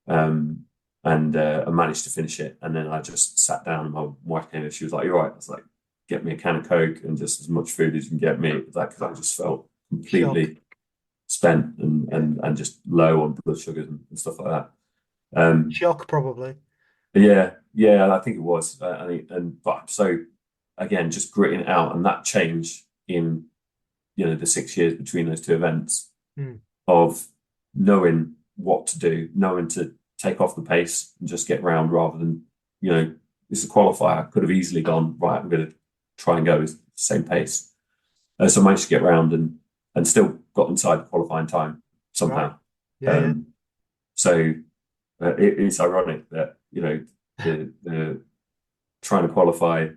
and I managed to finish it. And then I just sat down, and my wife came in. She was like, "You're right." I was like, "Get me a can of Coke and just as much food as you can get me." Because I just felt completely spent and just low on blood sugars and stuff like that. Shock, probably. Yeah, I think it was. But so again, just gritting it out, and that change in the 6 years between those two events of knowing what to do, knowing to take off the pace and just get round rather than, it's a qualifier. I could have easily gone, right, I'm going to try and go the same pace. So I managed to get round and still got inside the qualifying time somehow. Right. Yeah. So it's ironic that, the trying to qualify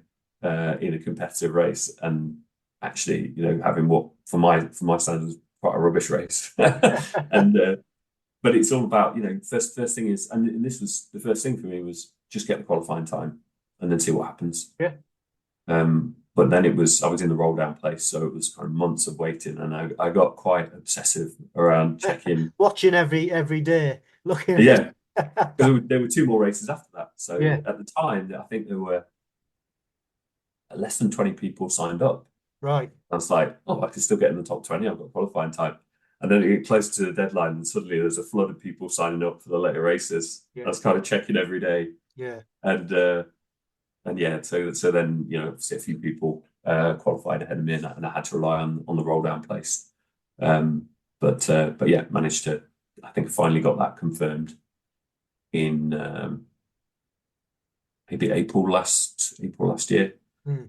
in a competitive race and actually, having what for my standards quite a rubbish race. And but it's all about, first thing is, and this was the first thing for me, was just get the qualifying time and then see what happens. Yeah. But then I was in the roll down place, so it was kind of months of waiting, and I got quite obsessive around checking, watching every day, looking at yeah. There were 2 more races after that. So Yeah. at the time, I think there were less than 20 people signed up. Right. I was like, oh, I can still get in the top 20. I've got qualifying time. And then it get close to the deadline, and suddenly there's a flood of people signing up for the later races. Yeah. I was kind of checking every day. Yeah. And yeah, so then, obviously a few people qualified ahead of me, and I had to rely on the roll down place. But yeah, managed to, I think I finally got that confirmed in maybe April last year.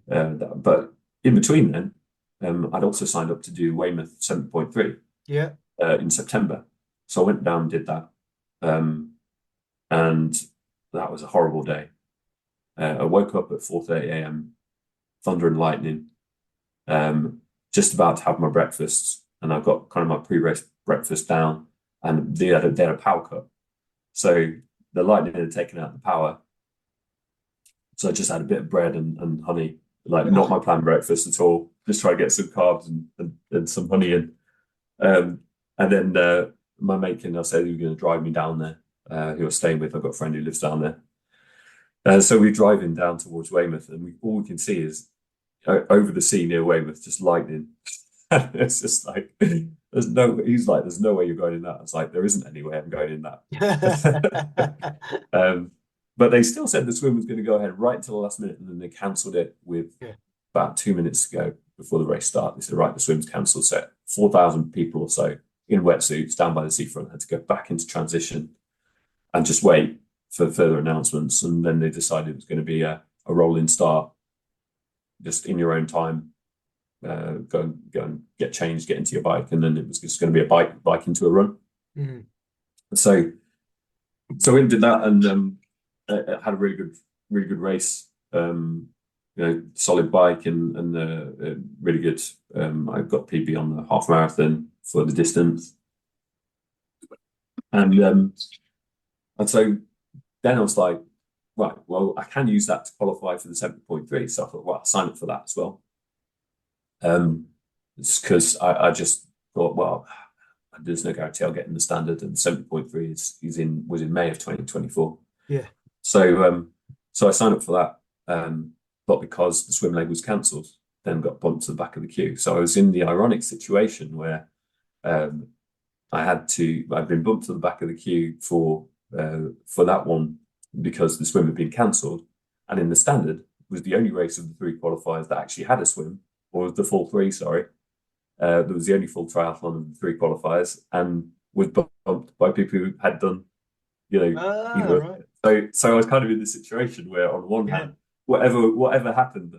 But in between then, I'd also signed up to do Weymouth 7.3 Yeah. in September. So I went down and did that. And that was a horrible day. I woke up at 4:30 a.m., thunder and lightning, just about to have my breakfast. And I got kind of my pre-race breakfast down, and they had a power cut. So the lightning had taken out the power. So I just had a bit of bread and honey, like not my planned breakfast at all. Just try to get some carbs and some honey in. And then my mate I said he was going to drive me down there, who I was staying with. I've got a friend who lives down there. So we're driving down towards Weymouth, and all we can see is over the sea near Weymouth, just lightning. It's just like, he's like, there's no way you're going in that. I was like, there isn't any way I'm going in that. But they still said the swim was going to go ahead right until the last minute, and then they cancelled it with about 2 minutes to go before the race started. They said, right, the swim's cancelled. So 4,000 people or so in wetsuits down by the seafront had to go back into transition and just wait for further announcements. And then they decided it was going to be a rolling start, just in your own time. Go and get changed, get into your bike, and then it was just going to be a bike into a run. So we did that, and had a really good race. Solid bike and really good. I got PB on the half marathon for the distance, and so then I was like, right, well, I can use that to qualify for the 7.3. So I thought, well, I'll sign up for that as well. It's because I just thought, well, there's no guarantee I'll get in the standard, and 7.3 was in May of 2024. Yeah. So I signed up for that, but because the swim leg was cancelled, then got bumped to the back of the queue. So I was in the ironic situation where I'd been bumped to the back of the queue for that one because the swim had been cancelled, and in the standard was the only race of the 3 qualifiers that actually had a swim, or the full 3, sorry. There was the only full triathlon of the 3 qualifiers, and was bumped by people who had done, either. Right. So I was kind of in this situation where, on one hand, whatever happened,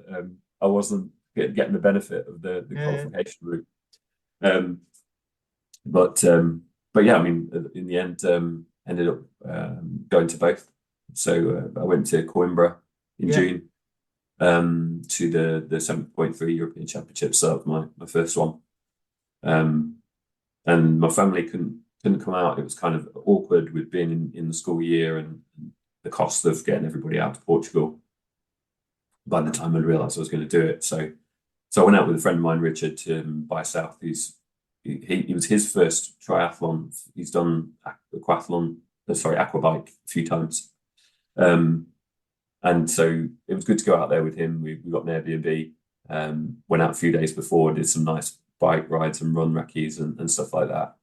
I wasn't getting the benefit of the qualification route. But yeah, I mean, in the end, ended up going to both. So I went to Coimbra in June, to the 7.3 European Championships. So that was my first one. And my family couldn't come out. It was kind of awkward with being in the school year and the cost of getting everybody out to Portugal. By the time I realised I was going to do it, so I went out with a friend of mine, Richard, by South. He was his first triathlon. He's done aquabike a few times, and so it was good to go out there with him. We got an Airbnb, went out a few days before, did some nice bike rides and run recce's and stuff like that.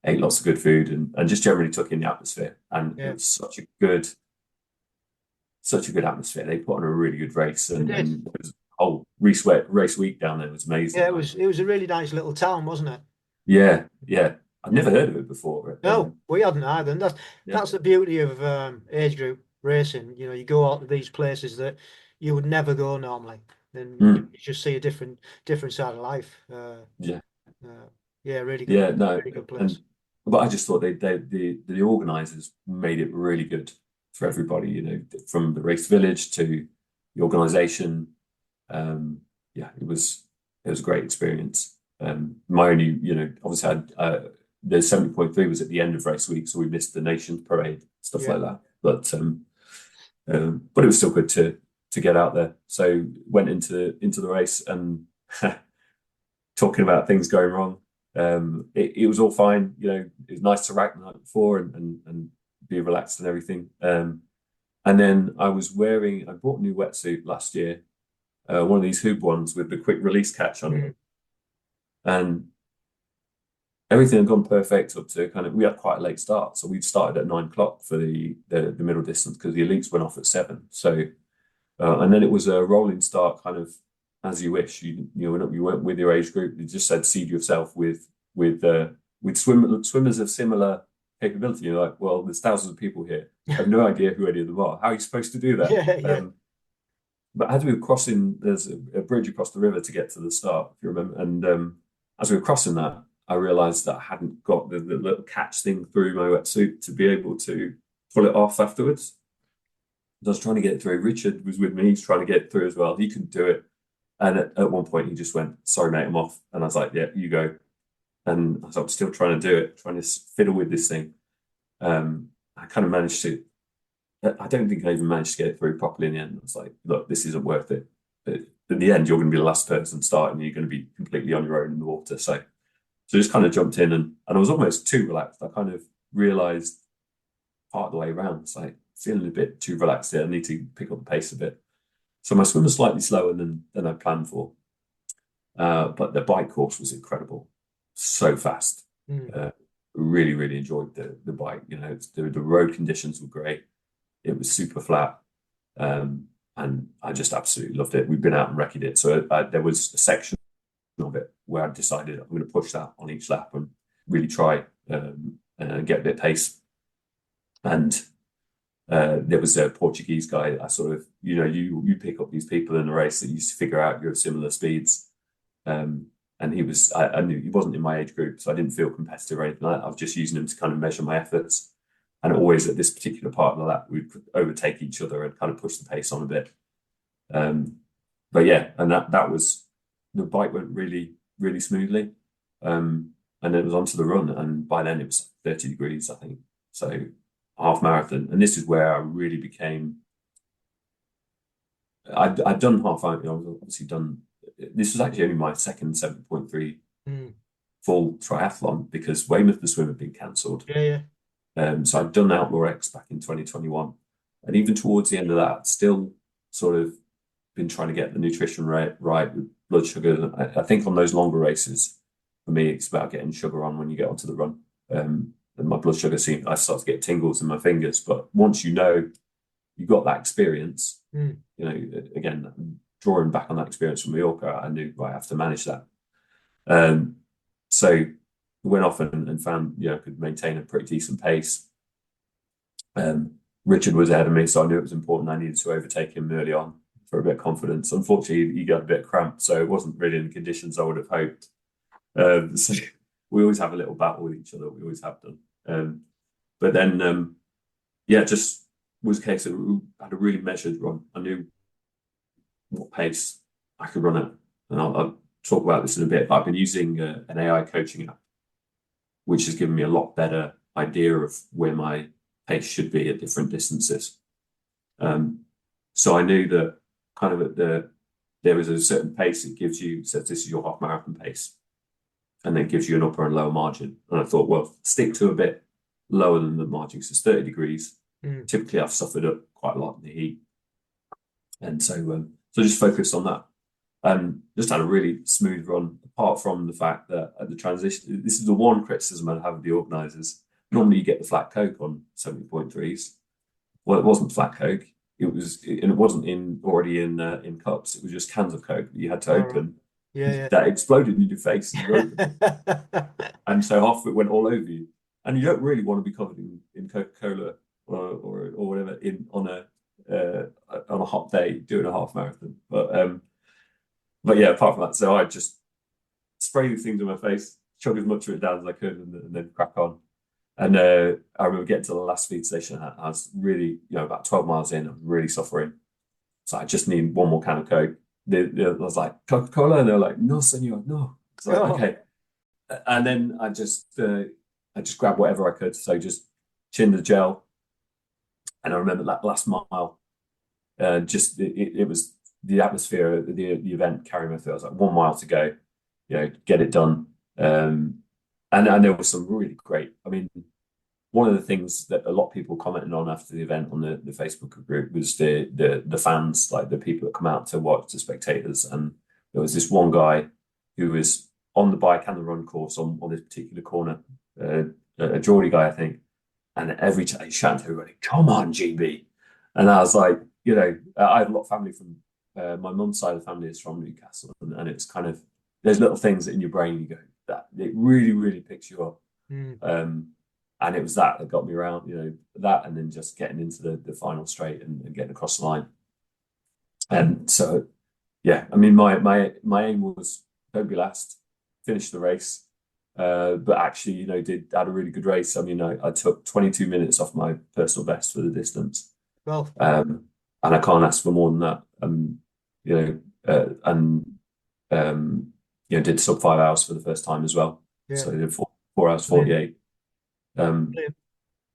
Ate lots of good food and just generally took in the atmosphere. And it was such a good atmosphere. They put on a really good race, and it was whole race week down there was amazing. Yeah, it was a really nice little town, wasn't it? Yeah, yeah. I've never heard of it before. No, we hadn't either. And Yeah. that's the beauty of age group racing. You know, you go out to these places that you would never go normally. Then Mm, you just see a different side of life. yeah. Uh, yeah, Yeah, no, really good place. and but I just thought the organisers made it really good for everybody, from the race village to the organisation. Yeah, it was a great experience. My only, obviously the 70.3 was at the end of race week, so we missed the Nations Parade, stuff Yeah. like that. But it was still good to get out there. So went into the race and talking about things going wrong. It was all fine. It was nice to rack the night before and be relaxed and everything. And then I bought a new wetsuit last year, one of these Hoob ones with the quick release catch on it. And everything had gone perfect up to we had quite a late start. So we'd started at 9 o'clock for the middle distance because the elites went off at 7. So, and then it was a rolling start as you wish. You went with your age group. You just said seed yourself with swimmers of similar capability. You're like, well, there's thousands of people here. I have no idea who any of them are. How are you supposed to do that? Yeah. But as we were crossing, there's a bridge across the river to get to the start, if you remember. And as we were crossing that, I realised that I hadn't got the little catch thing through my wetsuit to be able to pull it off afterwards. I was trying to get it through. Richard was with me. He's trying to get it through as well. He couldn't do it. And at one point, he just went, "Sorry, mate, I'm off." And I was like, "Yeah, you go." And I'm still trying to do it, trying to fiddle with this thing. I kind of managed to. I don't think I even managed to get it through properly in the end. I was like, "Look, this isn't worth it." But at the end, you're going to be the last person starting. You're going to be completely on your own in the water. So just kind of jumped in, and I was almost too relaxed. I kind of realised part of the way around, it's like feeling a bit too relaxed here. I need to pick up the pace a bit. So my swim was slightly slower than I planned for. But the bike course was incredible. So fast. Really, really enjoyed the bike. The road conditions were great. It was super flat. And I just absolutely loved it. We've been out and wrecked it. So there was a section of it where I decided I'm going to push that on each lap and really try and get a bit of pace. And there was a Portuguese guy that I sort of, you pick up these people in the race that you figure out you're similar speeds. And I knew he wasn't in my age group, so I didn't feel competitive or anything like that. I was just using him to kind of measure my efforts. And always at this particular part of the lap, we'd overtake each other and kind of push the pace on a bit. But yeah, and that was, the bike went really, really smoothly. And it was onto the run. And by then it was 30 degrees, I think. So half marathon. And this is where I really became, I'd done half, obviously done, this was actually only my second 7.3 full triathlon because Weymouth the swim had been cancelled. Yeah. So I'd done Outlaw X back in 2021. And even towards the end of that, still sort of been trying to get the nutrition right with blood sugar. I think on those longer races, for me, it's about getting sugar on when you get onto the run. And my blood sugar I start to get tingles in my fingers. But once you got that experience, again, drawing back on that experience from Mallorca, I knew I have to manage that. So went off and found I could maintain a pretty decent pace. Richard was ahead of me, so I knew it was important. I needed to overtake him early on for a bit of confidence. Unfortunately, he got a bit cramped, so it wasn't really in the conditions I would have hoped. So we always have a little battle with each other. We always have done. But then, just was a case that we had a really measured run. I knew what pace I could run at. And I'll talk about this in a bit, but I've been using an AI coaching app, which has given me a lot better idea of where my pace should be at different distances. So I knew that kind of there was a certain pace it gives you, says this is your half marathon pace, and then gives you an upper and lower margin. And I thought, well, stick to a bit lower than the margin, so it's 30 degrees. Typically, I've suffered up quite a lot in the heat. And so just focused on that. And just had a really smooth run, apart from the fact that at the transition, this is the one criticism I have of the organisers. Normally you get the flat Coke on 70.3s. Well, it wasn't flat Coke. It wasn't already in cups. It was just cans of Coke that you had to open. Yeah, that exploded in your face and you opened. yeah. And so half of it went all over you. And you don't really want to be covered in Coca-Cola or whatever on a hot day doing a half marathon. But yeah, apart from that, so I just spray these things in my face, chug as much of it down as I could, and then crack on. And I remember getting to the last feed station. I was really, about 12 miles in, I was really suffering. So I just need one more can of Coke. I was like, Coca-Cola? And they're like, no, senor, no. It's like, Oh, okay. And then I just grabbed whatever I could. So just chin the gel. And I remember that last mile, it was the atmosphere, the event carrying me through. I was like, 1 mile to go, get it done. And there was some really great. I mean, one of the things that a lot of people commented on after the event on the Facebook group was the fans, like the people that come out to watch, the spectators. And there was this one guy who was on the bike and the run course on this particular corner, a Geordie guy, I think. And every time he shouted to everybody, "Come on, GB!" And I was like, I have a lot of family from my mum's side of the family is from Newcastle, and it's kind of there's little things that in your brain you go that it really, really picks you up. And it was that got me around, that, and then just getting into the final straight and getting across the line. And so, yeah, I mean, my aim was don't be last, finish the race. But actually, had a really good race. I mean, I took 22 minutes off my personal best for the distance. well, And I can't ask for more than that. Did sub 5 hours for the first time as well. yeah. So I did 4 hours 48.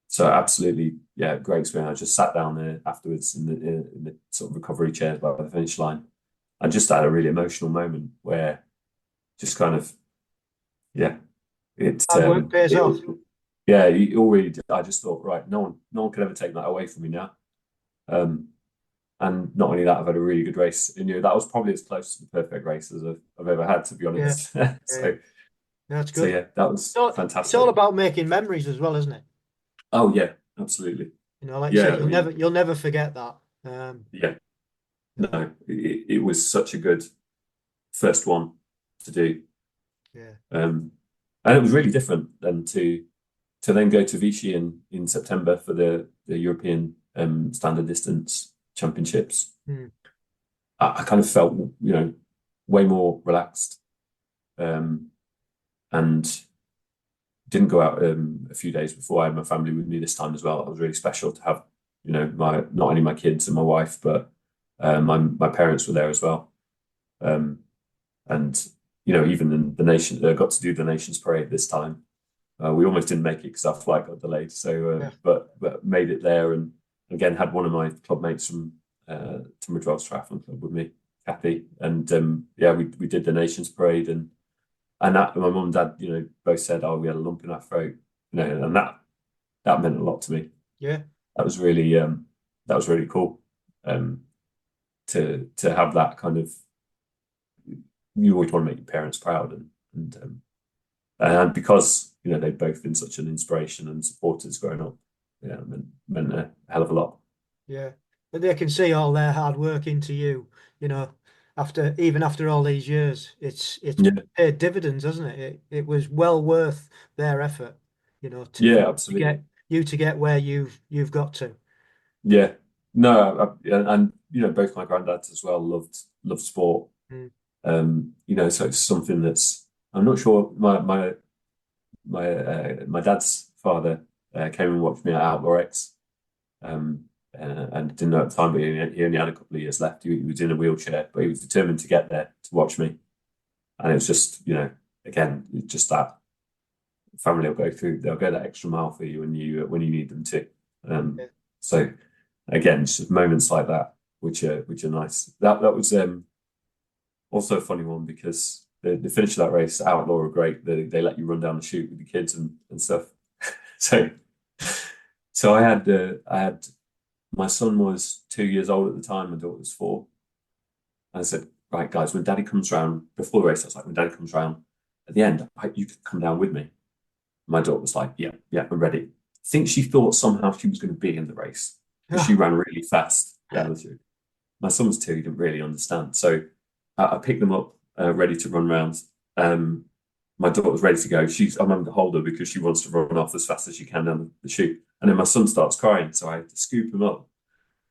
So absolutely, yeah, great experience. I just sat down there afterwards in the sort of recovery chairs by the finish line. I just had a really emotional moment where just kind of, yeah, Hard work pays off. Yeah, I just thought, right, no one can ever take that away from me now. And not only that, I've had a really good race. And that was probably as close to the perfect race as I've ever had, to be honest. Yeah. So that's good. So yeah, that was fantastic. It's all about making memories as well, isn't it? Oh yeah, absolutely. Like you Yeah, said, you'll never forget that. Yeah. No, it was such a good first one to do. Yeah. And it was really different than to then go to Vichy in September for the European standard distance championships. I kind of felt, way more relaxed. And didn't go out a few days before. I had my family with me this time as well. It was really special to have, not only my kids and my wife, but my parents were there as well. And even in the nation, I got to do the Nations Parade this time. We almost didn't make it because our flight got delayed. So, but made it there, and again had one of my club mates from Tunbridge Wells Triathlon Club with me, Kathy, and we did the Nations Parade, and that my mum and dad, both said, "Oh, we had a lump in our throat," and that meant a lot to me. Yeah, that was really cool. To have that kind of, you always want to make your parents proud, and because they've both been such an inspiration and supporters growing up, meant a hell of a lot. Yeah, but they can see all their hard work into you, after all these years. It's paid dividends, hasn't it? It was well worth their effort, absolutely. to get where you've got to. Yeah, no, and both my granddads as well loved sport. So it's something that's, I'm not sure. My dad's father came and watched me at Outlaw X, and didn't know at the time, but he only had a couple of years left. He was in a wheelchair, but he was determined to get there to watch me. And it was just, again, just that family they'll go that extra mile for you when you need them to. So again, it's just moments like that which are nice. That was also a funny one, because the finish of that race, Outlaw are great. They let you run down the chute with the kids and stuff. So I had my son was 2 years old at the time. My daughter was 4. And I said, right, guys, when Daddy comes round before the race, I was like, when Daddy comes round at the end, you could come down with me. My daughter was like, yeah, I'm ready. I think she thought somehow she was going to be in the race because she ran really fast. Yeah, my son was 2, he didn't really understand. So I picked them up ready to run round. My daughter's ready to go. I'm having to hold her because she wants to run off as fast as she can down the chute. And then my son starts crying, so I have to scoop him up.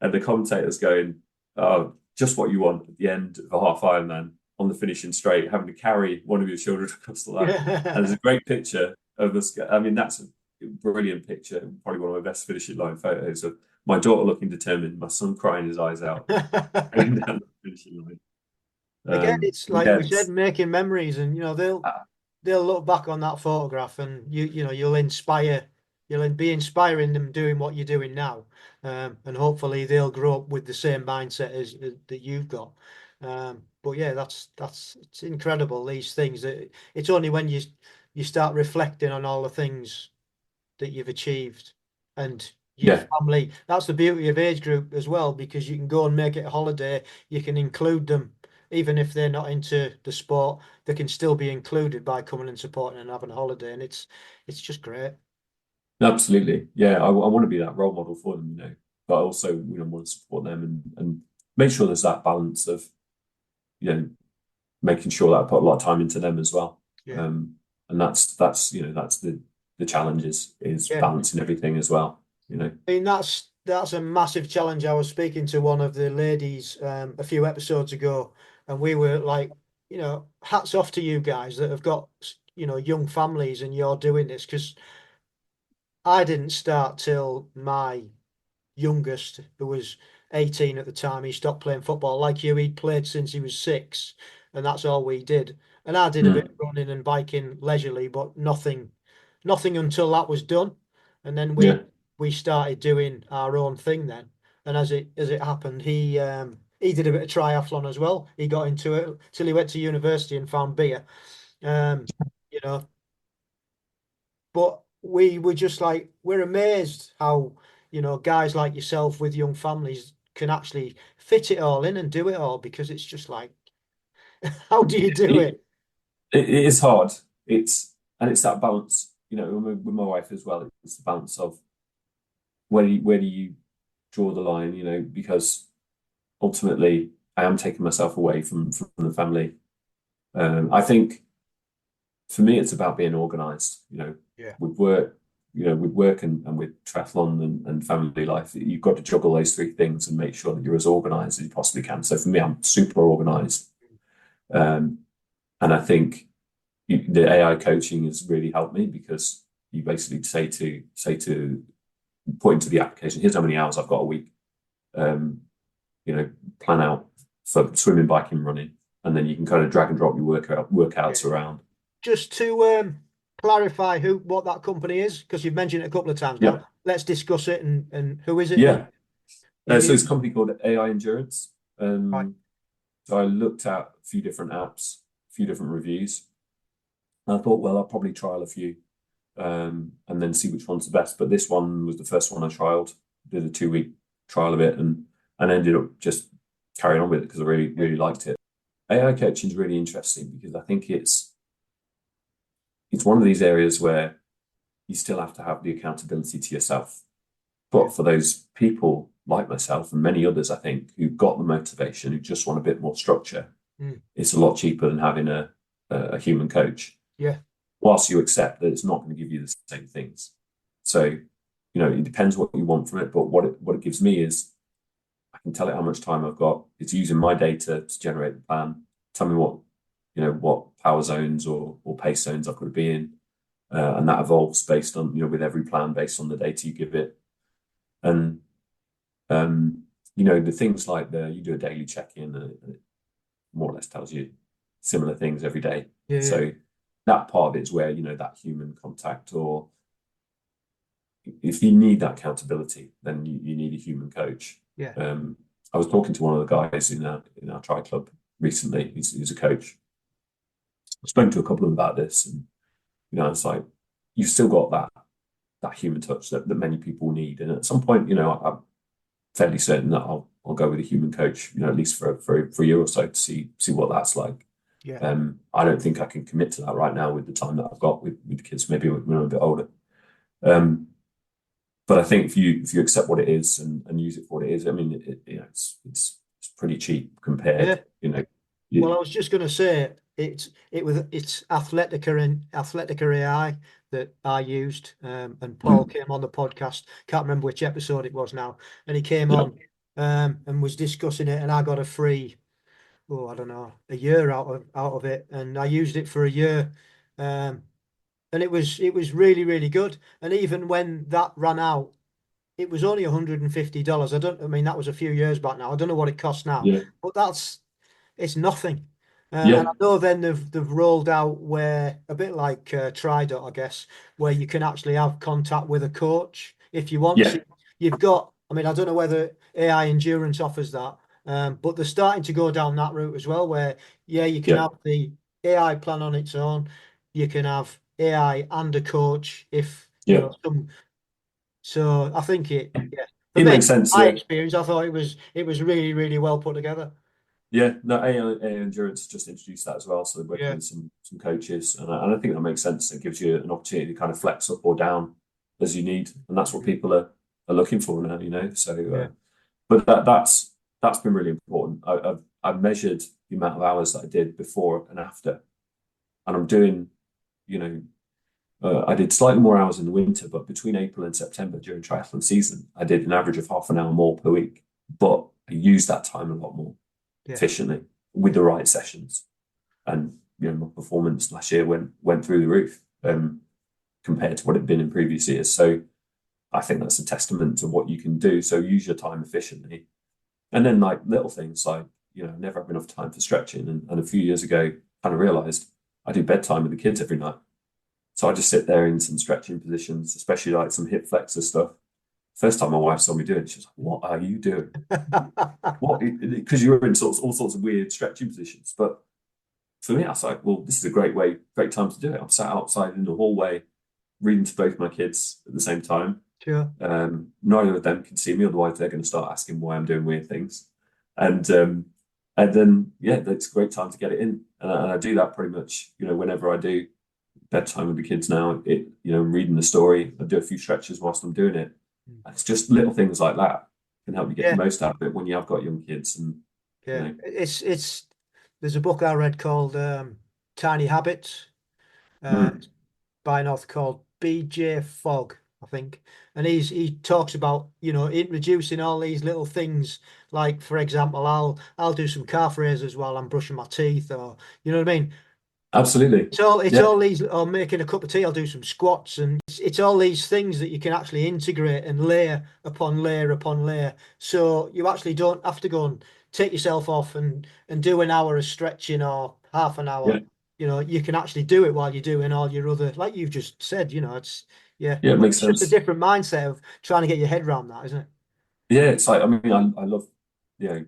And the commentator's going, "Oh, just what you want at the end of a half Ironman on the finishing straight, having to carry one of your children across the line." And there's a great picture of us. I mean, that's a brilliant picture. Probably one of my best finishing line photos of my daughter looking determined, my son crying his eyes out, going down the finishing line. Again, it's like Yeah, we said, making memories, and they'll look back on that photograph, and you'll be inspiring them doing what you're doing now, and hopefully they'll grow up with the same mindset as that you've got. But yeah, it's incredible, these things. That it's only when you start reflecting on all the things that you've achieved and your yeah, family. That's the beauty of age group as well, because you can go and make it a holiday. You can include them, even if they're not into the sport, they can still be included by coming and supporting and having a holiday. And it's just great. absolutely. Yeah, I want to be that role model for them, but I also, want to support them and make sure there's that balance of, making sure that I put a lot of time into them as well. Yeah. And that's the challenge is Yeah. balancing everything as well. I mean, that's a massive challenge. I was speaking to one of the ladies a few episodes ago, and we were like, hats off to you guys that have got, young families, and you're doing this, because I didn't start till my youngest, who was 18 at the time. He stopped playing football. Like you, he'd played since he was 6, and that's all we did. And I did a bit of running and biking leisurely, but nothing until that was done. And then Yeah. we started doing our own thing then. And as it happened, he did a bit of triathlon as well. He got into it till he went to university and found beer. Um, you know, but we were just like, we're amazed how, guys like yourself with young families can actually fit it all in and do it all, because it's just like, how do you do It, it? it is hard. It's that balance, with my wife as well. It's the balance of where do you draw the line, because ultimately I am taking myself away from the family. I think for me it's about being organized, Yeah. with work, with work and with triathlon and family life. You've got to juggle those three things and make sure that you're as organized as you possibly can. So for me, I'm super organized. And I think the AI coaching has really helped me, because you basically say to put into the application, here's how many hours I've got a week. Plan out for swimming, biking, running, and then you can kind of drag and drop your workouts Yeah. around. Just to clarify what that company is, because you've mentioned it a couple of times now. Yeah, Let's discuss it, and who is it? yeah. Who's So it's a company called AI Endurance. Right. So I looked at a few different apps, a few different reviews. And I thought, well, I'll probably trial a few, and then see which one's the best. But this one was the first one I trialed. Did a 2-week trial of it, and ended up just carrying on with it because I really, really liked it. AI coaching is really interesting because I think it's one of these areas where you still have to have the accountability to yourself. But for those people like myself and many others, I think, who've got the motivation, who just want a bit more structure, it's a lot cheaper than having a human coach. Yeah. Whilst you accept that it's not going to give you the same things. So, it depends what you want from it. But what it gives me is I can tell it how much time I've got. It's using my data to generate the plan. Tell me what power zones or pace zones I've got to be in. And that evolves based on, with every plan based on the data you give it. And, the things like you do a daily check-in, it more or less tells you similar things every day. Yeah. So that part of it is where, that human contact, or if you need that accountability, then you need a human coach. Yeah. I was talking to one of the guys in our tri club recently. He's a coach. I spoke to a couple of them about this, and it's like you've still got that human touch that many people need. And at some point, I'm fairly certain that I'll go with a human coach, at least for a year or so to see what that's like. Yeah. I don't think I can commit to that right now with the time that I've got with the kids. Maybe when I'm a bit older. But I think if you accept what it is and use it for what it is, I mean, it's pretty cheap compared. Yeah. Well, I was just going to say it's Athletica AI that I used, and Paul came on the podcast. Can't remember which episode it was now, and he came Yeah, on and was discussing it, and I got a free, I don't know, a year out of it, and I used it for a year, um, and it was really really good. And even when that ran out, it was only $150. I mean, that was a few years back now. I don't know what it costs now, yeah, but it's nothing. And yeah, I know then they've rolled out where a bit like Tridot, I guess, where you can actually have contact with a coach if you want. yeah, So you've got, I mean, I don't know whether AI Endurance offers that, but they're starting to go down that route as well, where yeah, you can yeah, have the AI plan on its own, you can have AI and a coach if you yeah. know some. So I think yeah, for It me, makes sense. my Yeah, experience, I thought it was really really well put together. yeah. No, AI Endurance just introduced that as well. So they're working Yeah, with some coaches, and I think that makes sense. It gives you an opportunity to kind of flex up or down as you need, and that's what people are looking for now. So, yeah, but that's been really important. I've measured the amount of hours that I did before and after, and I'm doing, you know, I did slightly more hours in the winter, but between April and September during triathlon season, I did an average of half an hour more per week. But I used that time a lot more yeah. efficiently with the right sessions, and my performance last year went through the roof compared to what it had been in previous years. So I think that's a testament to what you can do. So use your time efficiently, and then like little things like never have enough time for stretching, and a few years ago, kind of realized I do bedtime with the kids every night. So I just sit there in some stretching positions, especially like some hip flexor stuff. First time my wife saw me doing it, she was like, "What are you doing? What?" Because you're in all sorts of weird stretching positions. But for me, I was like, "Well, this is a great time to do it." I'm sat outside in the hallway reading to both my kids at the same time. Sure. Neither of them can see me, otherwise they're going to start asking why I'm doing weird things. And then yeah, it's a great time to get it in, and I do that pretty much whenever I do bedtime with the kids now. Reading the story, I do a few stretches whilst I'm doing it. It's just little things like that can help you get the Yeah, most out of it when you have got young kids. And you yeah. know, It's there's a book I read called Tiny Habits, mm, by an author called B.J. Fogg, I think. And he talks about, introducing all these little things. Like, for example, I'll do some calf raises while I'm brushing my teeth, or you know what I mean? absolutely, It's all yeah, these, or making a cup of tea, I'll do some squats, and it's all these things that you can actually integrate and layer upon layer upon layer. So you actually don't have to go and take yourself off and do an hour of stretching or half an yeah, hour. You can actually do it while you're doing all your other, like you've just said, yeah. yeah, it But makes it's just a sense. different mindset of trying to get your head around that, isn't it? Yeah, it's like, I mean, I love you know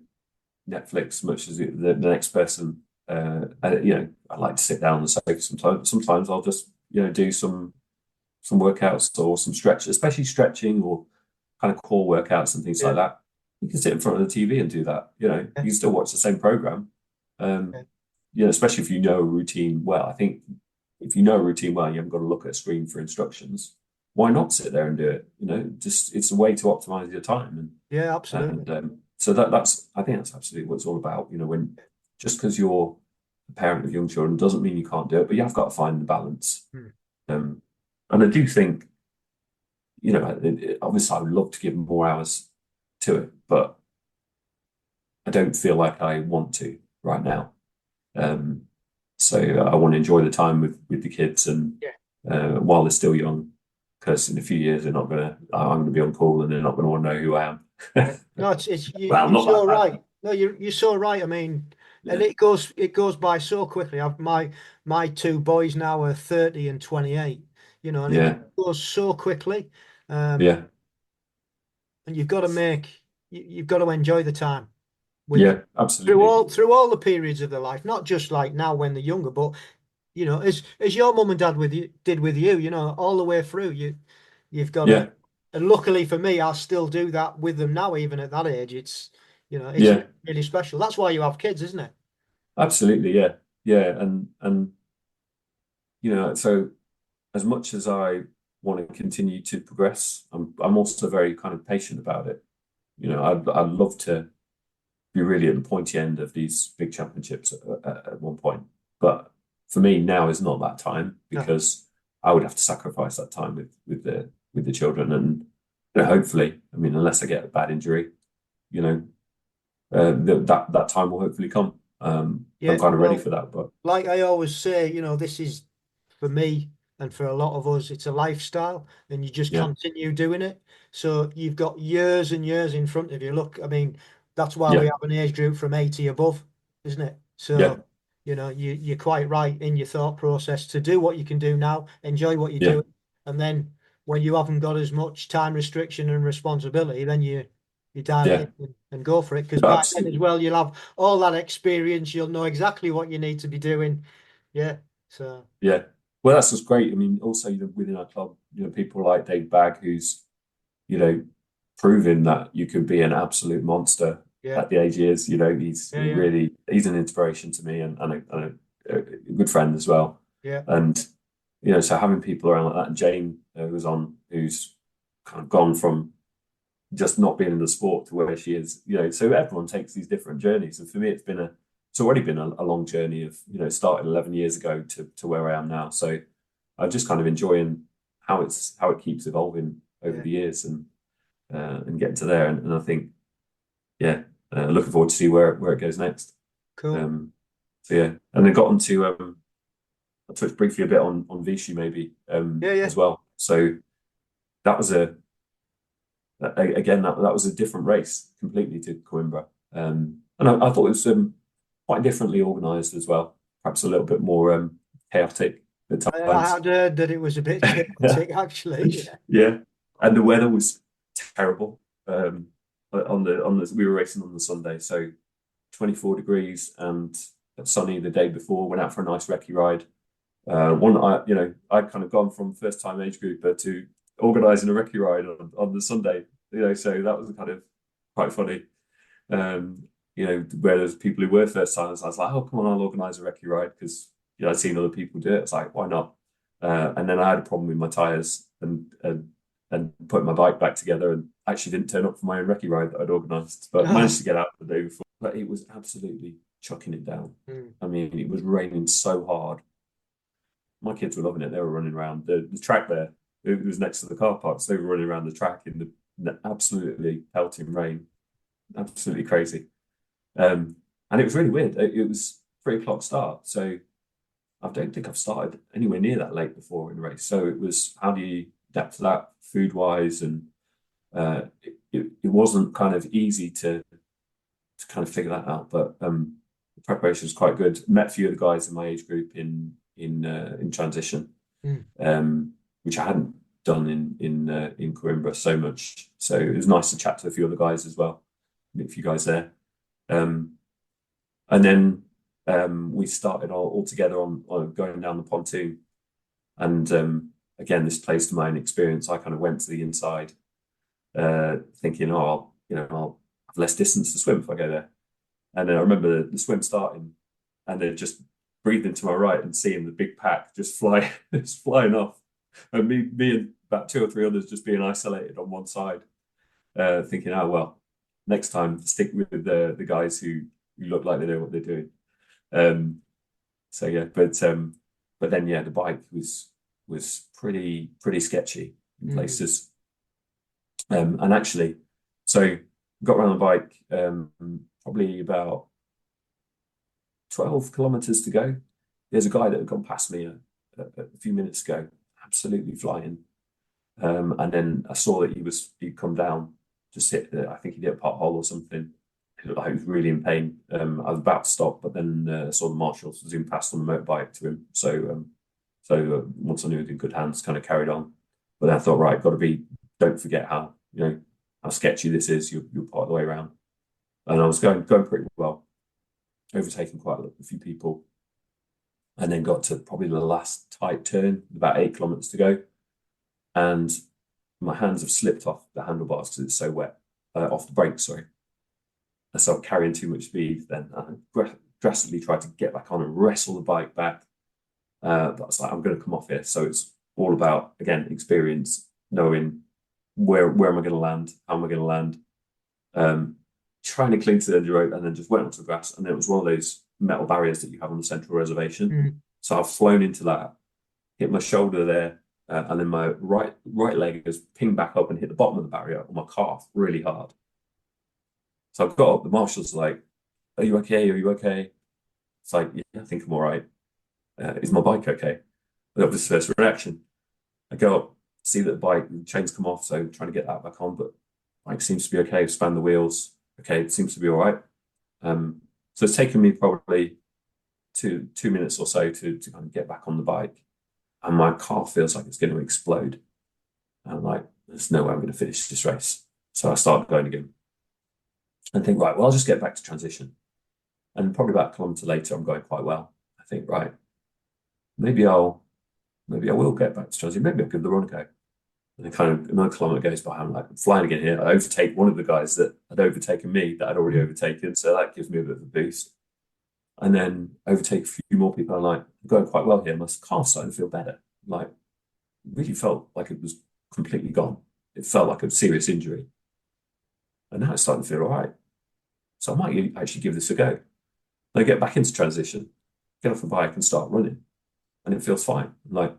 Netflix as much as the next person. I like to sit down on the sofa sometimes. Sometimes I'll just do some workouts or some stretch, especially stretching or kind of core workouts and things like Yeah, that. You can sit in front of the TV and do that. yeah, You can still watch the same program. Um, yeah, especially if you know a routine well. I think if you know a routine well, you haven't got to look at a screen for instructions. Why not sit there and do it? Just it's a way to optimize your time, yeah, and absolutely. so that's I think that's absolutely what it's all about. When just because you're a parent of young children doesn't mean you can't do it, but you have got to find the balance. Hmm. Um, and I do think obviously I would love to give more hours to it, but I don't feel like I want to right now. Um, so I want to enjoy the time with the kids, and Yeah. while they're still young, because in a few years I'm going to be on call and they're not going to want to know who I am. Yeah. No, it's Well, I'm you're so not that right. bad. No, you're so right. I mean, and Yeah, it goes by so quickly. My two boys now are 30 and 28, and it yeah, goes so quickly. Um, yeah, and you've got to enjoy the time with them yeah, through absolutely. all the periods of their life, not just like now when they're younger, but as your mum and dad with you did with you, all the way through. You've got to, Yeah, and luckily for me, I still do that with them now, even at that age. It's yeah, really special. That's why you have kids, isn't it? absolutely. Yeah, yeah, and so as much as I want to continue to progress, I'm also very kind of patient about it. I'd love to be really at the pointy end of these big championships at one point. But for me now is not that time, because I would have to sacrifice that time with the children, and hopefully, I mean, unless I get a bad injury, that time will hopefully come. I'm kind of ready for that. But like I always say, this is, for me and for a lot of us, it's a lifestyle, and you just continue doing it. So you've got years and years in front of you. Look, I mean, that's why we have an age group from 80 above, isn't it? So, you're quite right in your thought process to do what you can do now, enjoy what you're doing, and then when you haven't got as much time restriction and responsibility, then you dial it in and go for it. Because by then as well, you'll have all that experience. You'll know exactly what you need to be doing. Yeah. So well, that's just great. I mean, also, within our club, people like Dave Bagg, who's, proven that you could be an absolute monster at the age he is. He's an inspiration to me, and a good friend as well. Yeah. And so having people around like that, and Jane, who's kind of gone from just not being in the sport to where she is, so everyone takes these different journeys. And for me, it's already been a long journey of, started 11 years ago to where I am now. So I'm just kind of enjoying how it keeps evolving over the years, and getting to there. And I think, looking forward to see where it goes next. Cool. And then got on to, I'll touch briefly a bit on Vichy maybe, as well. So that was again, that was a different race completely to Coimbra. And I thought it was quite differently organised as well, perhaps a little bit more chaotic at times. I had heard that it was a bit chaotic, actually. Yeah, and the weather was terrible. We were racing on the Sunday, so 24 degrees and sunny the day before. Went out for a nice recce ride. I'd kind of gone from first time age grouper to organising a recce ride on the Sunday. So that was kind of quite funny. Where there's people who were first timers, I was like, oh, come on, I'll organise a recce ride, because I'd seen other people do it. It's like, why not? And then I had a problem with my tyres and putting my bike back together, and actually didn't turn up for my own recce ride that I'd organised, but managed to get out the day before. But it was absolutely chucking it down. I mean, it was raining so hard. My kids were loving it. They were running around the track there. It was next to the car park, so they were running around the track in the absolutely pelting rain. Absolutely crazy. And it was really weird. It was 3 o'clock start, so I don't think I've started anywhere near that late before in a race. So it was, how do you adapt to that food wise? And it wasn't kind of easy to kind of figure that out. But the preparation was quite good. Met a few of the guys in my age group in transition, which I hadn't done in Coimbra so much. So it was nice to chat to a few other guys as well. Meet a few guys there. And then we started all together on going down the pontoon. And again, this plays to my own experience. I kind of went to the inside, thinking, I'll have less distance to swim if I go there. And then I remember the swim starting, and then just breathing to my right and seeing the big pack just flying off, and me and about 2 or 3 others just being isolated on one side, thinking, oh well, next time stick with the guys who look like they know what they're doing. But then the bike was pretty sketchy in places. And actually, so got around the bike, probably about 12 kilometers to go. There's a guy that had gone past me a few minutes ago, absolutely flying. And then I saw that he'd come down, just hit I think he hit a pothole or something. He looked like he was really in pain. I was about to stop, but then I saw the marshals zoom past on the motorbike to him. So once I knew he was in good hands, kind of carried on. But then I thought, right, don't forget how sketchy this is. You're part of the way around. And I was going pretty well, overtaking quite a few people, and then got to probably the last tight turn, about 8 kilometers to go, and my hands have slipped off the handlebars because it's so wet, off the brakes, sorry. And so I'm carrying too much speed. Then I drastically tried to get back on and wrestle the bike back. But I was like, I'm going to come off here. So it's all about, again, experience, knowing where am I going to land, how am I going to land. trying to cling to the end of the rope, and then just went onto the grass. And it was one of those metal barriers that you have on the central reservation. Mm. So I've flown into that, hit my shoulder there, and then my right leg has pinged back up and hit the bottom of the barrier on my calf really hard. So I've got up. The marshal's like, "Are you okay? Are you okay?" It's like, "Yeah, I think I'm all right. Is my bike okay?" That was the first reaction. I go up, see that the bike the chains come off, so trying to get that back on, but bike seems to be okay. Span the wheels, okay, it seems to be all right. So it's taken me probably two minutes or so to kind of get back on the bike, and my calf feels like it's going to explode. And I'm like, "There's no way I'm going to finish this race." So I start going again and think, right, well, I'll just get back to transition. And probably about a kilometre later, I'm going quite well. I think, right, maybe I will get back to transition. Maybe I'll give the run a go. And then kind of another kilometre goes by. I'm like, I'm flying again here. I overtake one of the guys that had overtaken me that I'd already overtaken. So that gives me a bit of a boost. And then overtake a few more people. I'm like, I'm going quite well here. My calf's starting to feel better. Like, really felt like it was completely gone. It felt like a serious injury. And now it's starting to feel all right. So I might actually give this a go. And I get back into transition, get off the bike and start running. And it feels fine. I'm like,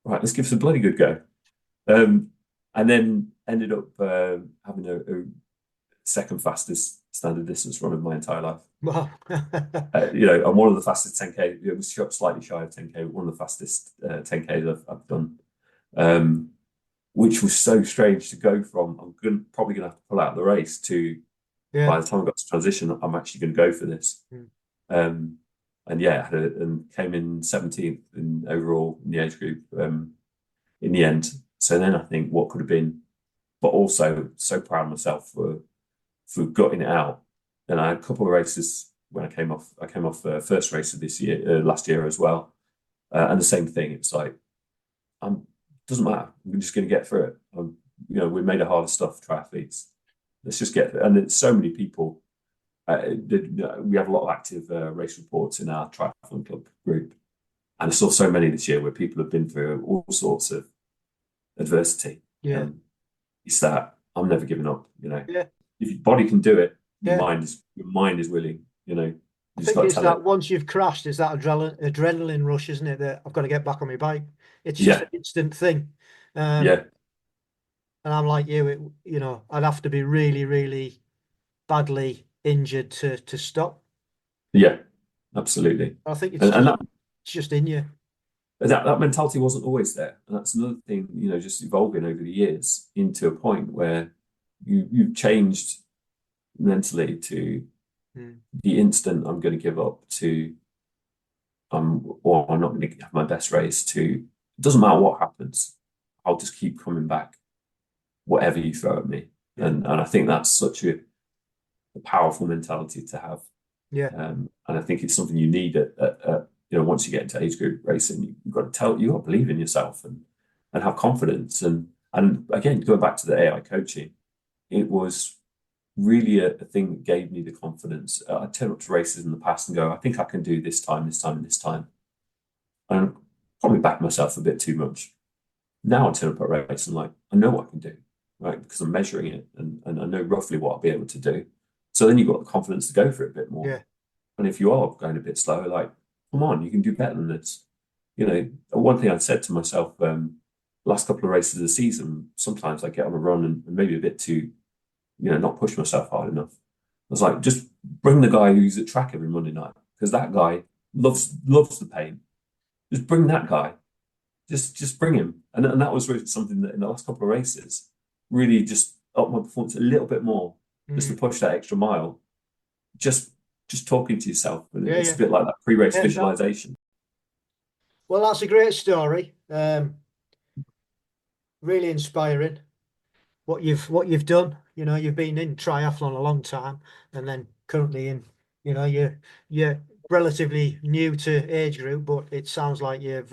right, let's give this a bloody good go. And then ended up having a second fastest standard distance run of my entire life. Wow. I'm one of the fastest 10K. It was slightly shy of 10K, one of the fastest 10Ks I've done, which was so strange to go from. I'm probably going to have to pull out of the race to, by the time I got to transition, I'm actually going to go for this. And yeah, and came in 17th in overall in the age group in the end. So then I think what could have been, but also so proud of myself for gutting it out. And I had a couple of races when I came off. I came off the first race of this year, last year as well. And the same thing. It's like, doesn't matter. We're just going to get through it. We made it harder stuff, triathletes. Let's just get through it. And there's so many people. We have a lot of active race reports in our Triathlon Club group. And I saw so many this year where people have been through all sorts of adversity. Yeah. It's that I'm never giving up, Yeah. If your body can do it, your Yeah. mind is willing, I think it's that once you've crashed, it's that adrenaline rush, isn't it? That I've got to get back on my bike. It's just an instant thing. Yeah. And I'm like you, I'd have to be really, really badly injured to stop. Yeah, absolutely. I think it's just in you. That mentality wasn't always there. And that's another thing, just evolving over the years into a point where you've changed mentally to the instant I'm going to give up to or I'm not going to have my best race to it doesn't matter what happens, I'll just keep coming back, whatever you throw at me. Yeah. And I think that's such a powerful mentality to have. Yeah. And I think it's something you need at once you get into age group racing, you've got to believe in yourself and have confidence. And again, going back to the AI coaching, it was really a thing that gave me the confidence. I turn up to races in the past and go, I think I can do this time, this time, and this time. And probably back myself a bit too much. Now I turn up at a race and like, I know what I can do, right? Because I'm measuring it and I know roughly what I'll be able to do. So then you've got the confidence to go for it a bit more. Yeah. And if you are going a bit slower, like, come on, you can do better than this. One thing I said to myself, last couple of races of the season, sometimes I get on a run and maybe a bit too, not push myself hard enough. I was like, just bring the guy who's at track every Monday night, because that guy loves the pain. Just bring that guy. Just bring him. And that was really something that in the last couple of races really just upped my performance a little bit more, just to push that extra mile. Just talking to yourself. And it's a bit like that pre-race visualization. Well, that's a great story. Really inspiring. What you've done. You've been in triathlon a long time, and then currently in, you're relatively new to age group, but it sounds like you've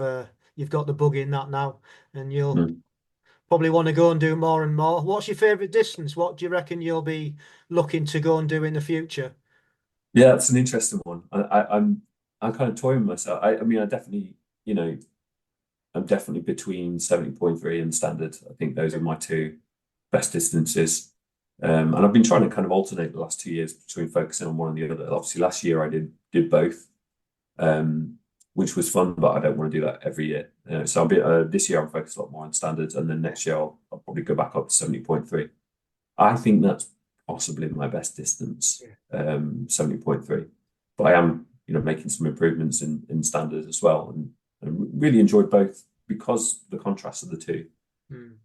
got the bug in that now, and you'll probably want to go and do more and more. What's your favourite distance? What do you reckon you'll be looking to go and do in the future? Yeah, that's an interesting one. I'm kind of toying with myself. I mean, I definitely, I'm definitely between 70.3 and standard. I think those are my two best distances. And I've been trying to kind of alternate the last 2 years between focusing on one and the other. Obviously, last year I did both, which was fun, but I don't want to do that every year. So I'll be this year I'm focused a lot more on standards, and then next year I'll probably go back up to 70.3. I think that's possibly my best distance, 70.3. But I am, making some improvements in standards as well, and really enjoyed both because the contrast of the two.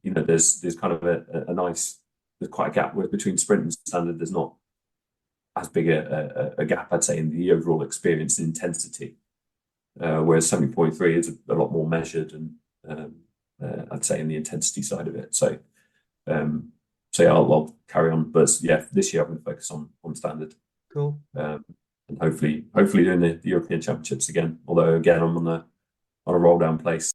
There's kind of a nice, there's quite a gap between sprint and standard. There's not as big a gap, I'd say, in the overall experience and intensity. Whereas 70.3 is a lot more measured and I'd say in the intensity side of it. So yeah, I'll carry on. But yeah, this year I'm going to focus on standard. Cool. And hopefully doing the European Championships again. Although again, I'm on a roll down place.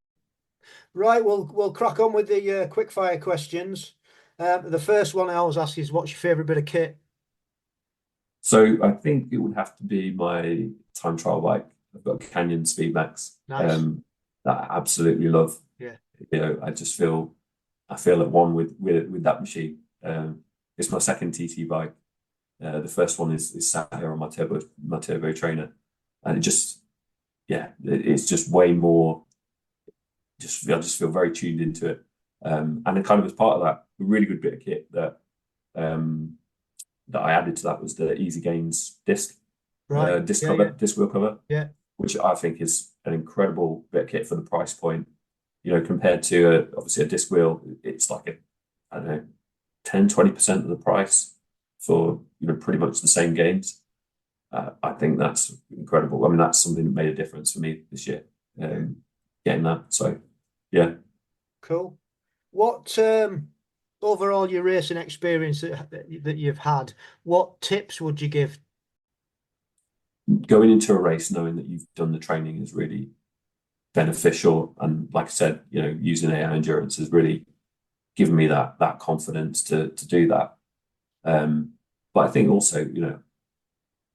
Right, we'll crack on with the quick fire questions. The first one I always ask is, what's your favourite bit of kit? So I think it would have to be my time trial bike. I've got a Canyon Speedmax. Nice. That I absolutely love. Yeah. I just feel at one with that machine. It's my second TT bike. The first one is sat here on my turbo trainer, and it's just way more. I just feel very tuned into it, and it kind of as part of that, a really good bit of kit that I added to that was the Easy Gains disc, disc wheel cover, which I think is an incredible bit of kit for the price point. Compared to obviously a disc wheel, it's like I don't know, 10-20% of the price for pretty much the same gains. I think that's incredible. I mean, that's something that made a difference for me this year. Getting that. So yeah. Cool. What overall your racing experience that you've had, what tips would you give? Going into a race knowing that you've done the training is really beneficial, and like I said, using AI endurance has really given me that confidence to do that. But I think also,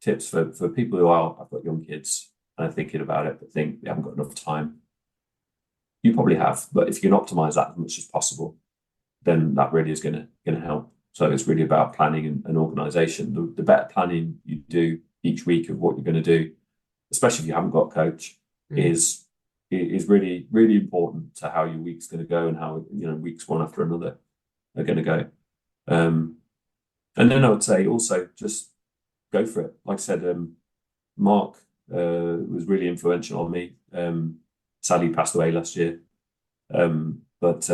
tips for people who I've got young kids and are thinking about it but think they haven't got enough time. You probably have, but if you can optimize that as much as possible, then that really is going to help. So it's really about planning and organization. The better planning you do each week of what you're going to do, especially if you haven't got a coach, is really, really important to how your week's going to go and how weeks one after another are going to go. And then I would say also just go for it. Like I said, Mark was really influential on me. Sadly passed away last year. But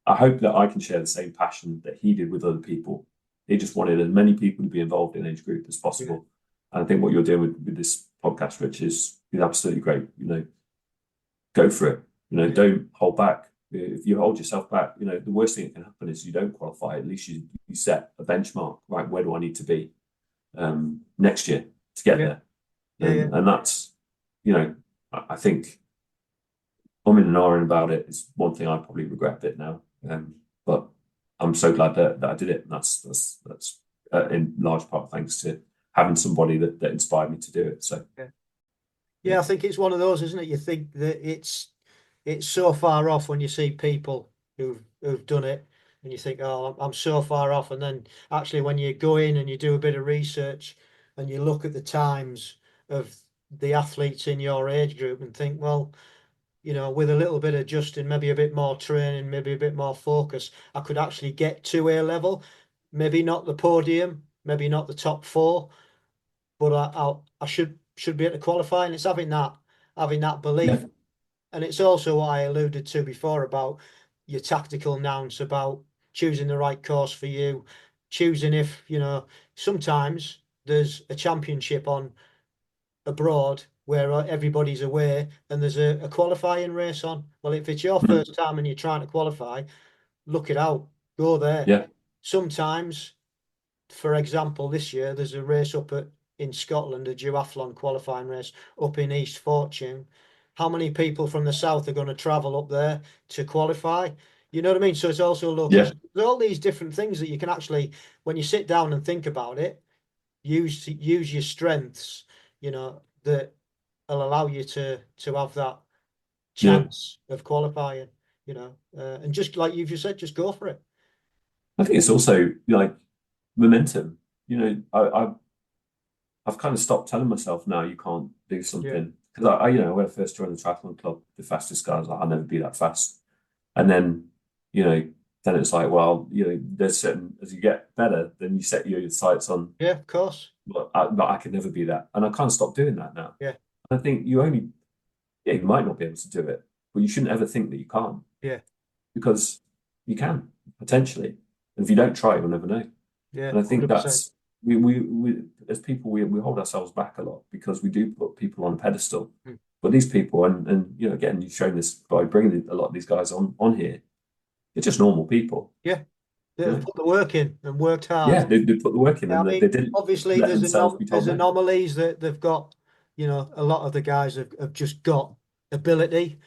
I hope that I can share the same passion that he did with other people. He just wanted as many people to be involved in Agegroup as possible. And I think what you're doing with this podcast, Rich, is absolutely great. Go for it. Don't hold back. If you hold yourself back, the worst thing that can happen is you don't qualify. At least you set a benchmark. Right, where do I need to be next year to get there? And that's, I think umming and ahhing about it is one thing I probably regret a bit now. But I'm so glad that I did it. And that's in large part thanks to having somebody that inspired me to do it. So I think it's one of those, isn't it? You think that it's so far off when you see people who've done it, and you think, oh, I'm so far off. And then actually, when you go in and you do a bit of research and you look at the times of the athletes in your age group and think, well, with a little bit of adjusting, maybe a bit more training, maybe a bit more focus, I could actually get to A level. Maybe not the podium, maybe not the top 4, but I should be able to qualify. And it's having that belief. Yeah. And it's also what I alluded to before about your tactical nous, about choosing the right course for you, choosing if, sometimes there's a championship on abroad where everybody's away and there's a qualifying race on. Well, if it's your first time and you're trying to qualify, look it out, go there. Yeah. Sometimes, for example, this year there's a race in Scotland, a duathlon qualifying race up in East Fortune. How many people from the south are going to travel up there to qualify? You know what I mean? So it's also location. There's all these different things that you can actually, when you sit down and think about it, use your strengths, that will allow you to have that chance of qualifying, and just like you've just said, just go for it. I think it's also like momentum. I've kind of stopped telling myself now you can't do Yeah, something because when I first joined the triathlon club, the fastest guy was like, I'll never be that fast. And then, you know, then it's like, well, there's certain as you get better, then you set your sights on, yeah, of course. but I can never be that, and I kind of stopped doing that now. Yeah, I think you might not be able to do it, but you shouldn't ever think that you can't yeah, because you can potentially, and if you don't try, you'll never know. yeah, And I think 100%. that's we as people we hold ourselves back a lot because we do put people on a pedestal. Mm. But these people, and again, you've shown this by bringing a lot of these guys on here. They're just normal people. Yeah, You they've know? put the work in and worked hard. Yeah, they put the work in Yeah, I and they mean, didn't obviously let themselves be there's told no. anomalies that they've got. A lot of the guys have just got ability,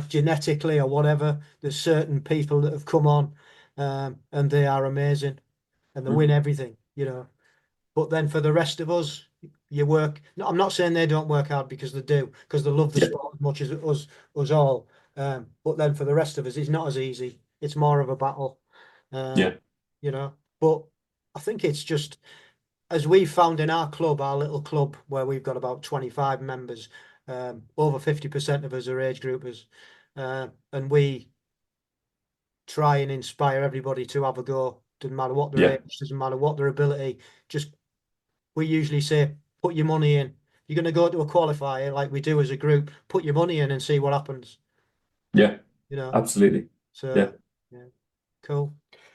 genetically or whatever. There's certain people that have come on, and they are amazing, and they win Mhm. everything. But then for the rest of us, you work. No, I'm not saying they don't work hard because they do, because they love the Yeah, sport as much as us all. But then for the rest of us, it's not as easy. It's more of a battle. Um, yeah, but I think it's just as we've found in our club, our little club where we've got about 25 members, over 50% of us are age groupers, and we try and inspire everybody to have a go. Doesn't matter what their yeah, age, doesn't matter what their ability. Just we usually say, put your money in. You're going to go to a qualifier like we do as a group. Put your money in and see what happens. yeah, You know. absolutely. Yeah. So yeah, cool.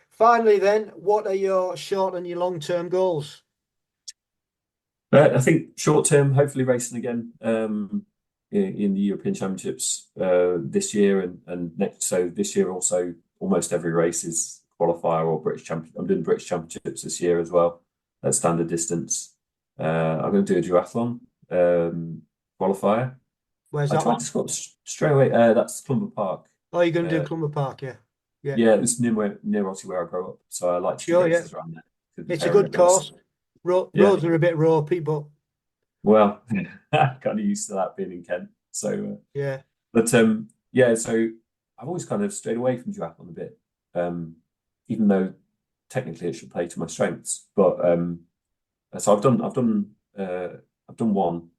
Finally, then, what are your short and your long-term goals? I think short term, hopefully racing again in the European Championships this year and next. So this year also almost every race is qualifier or British champion. I'm doing British Championships this year as well at standard distance. I'm going to do a duathlon qualifier. Where's I that tried to one? score straight away. That's Clumber Park. Oh, you're going to do Uh, Clumber Park, yeah. Yeah. yeah, it's near obviously where I grew up. So I like to do Sure, yeah. races around there. To the It's a area good of nice. course. Yeah. Roads are a bit ropey, but Well, kind of used to that being in Kent. So, yeah. but yeah. So I've always kind of strayed away from duathlon a bit, um, even though technically it should play to my strengths. But so I've done one,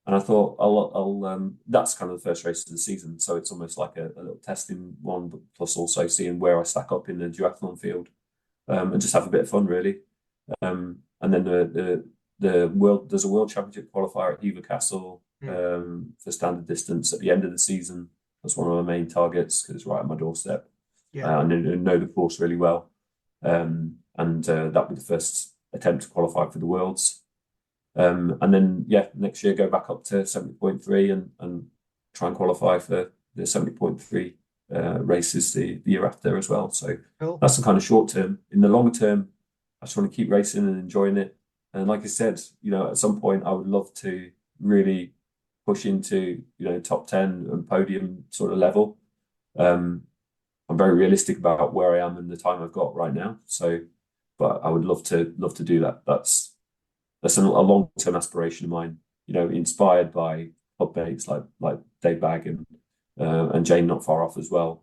and I thought that's kind of the first race of the season. So it's almost like a little testing one, but plus also seeing where I stack up in the duathlon field, and just have a bit of fun really. And then the world there's a world championship qualifier at Hever Castle Mm. for standard distance at the end of the season. That's one of my main targets because it's right on my doorstep. Yeah. I know the course really well, and that'll be the first attempt to qualify for the worlds. And then yeah, next year go back up to 70.3 and try and qualify for the 70.3 races the year after as well. So Cool. that's the kind of short term. In the longer term, I just want to keep racing and enjoying it. And like I said, at some point I would love to really push into, top 10 and podium sort of level. I'm very realistic about where I am and the time I've got right now. So, but I would love to do that. That's a long-term aspiration of mine, inspired by club mates like Dave Bagg and Jane not far off as well.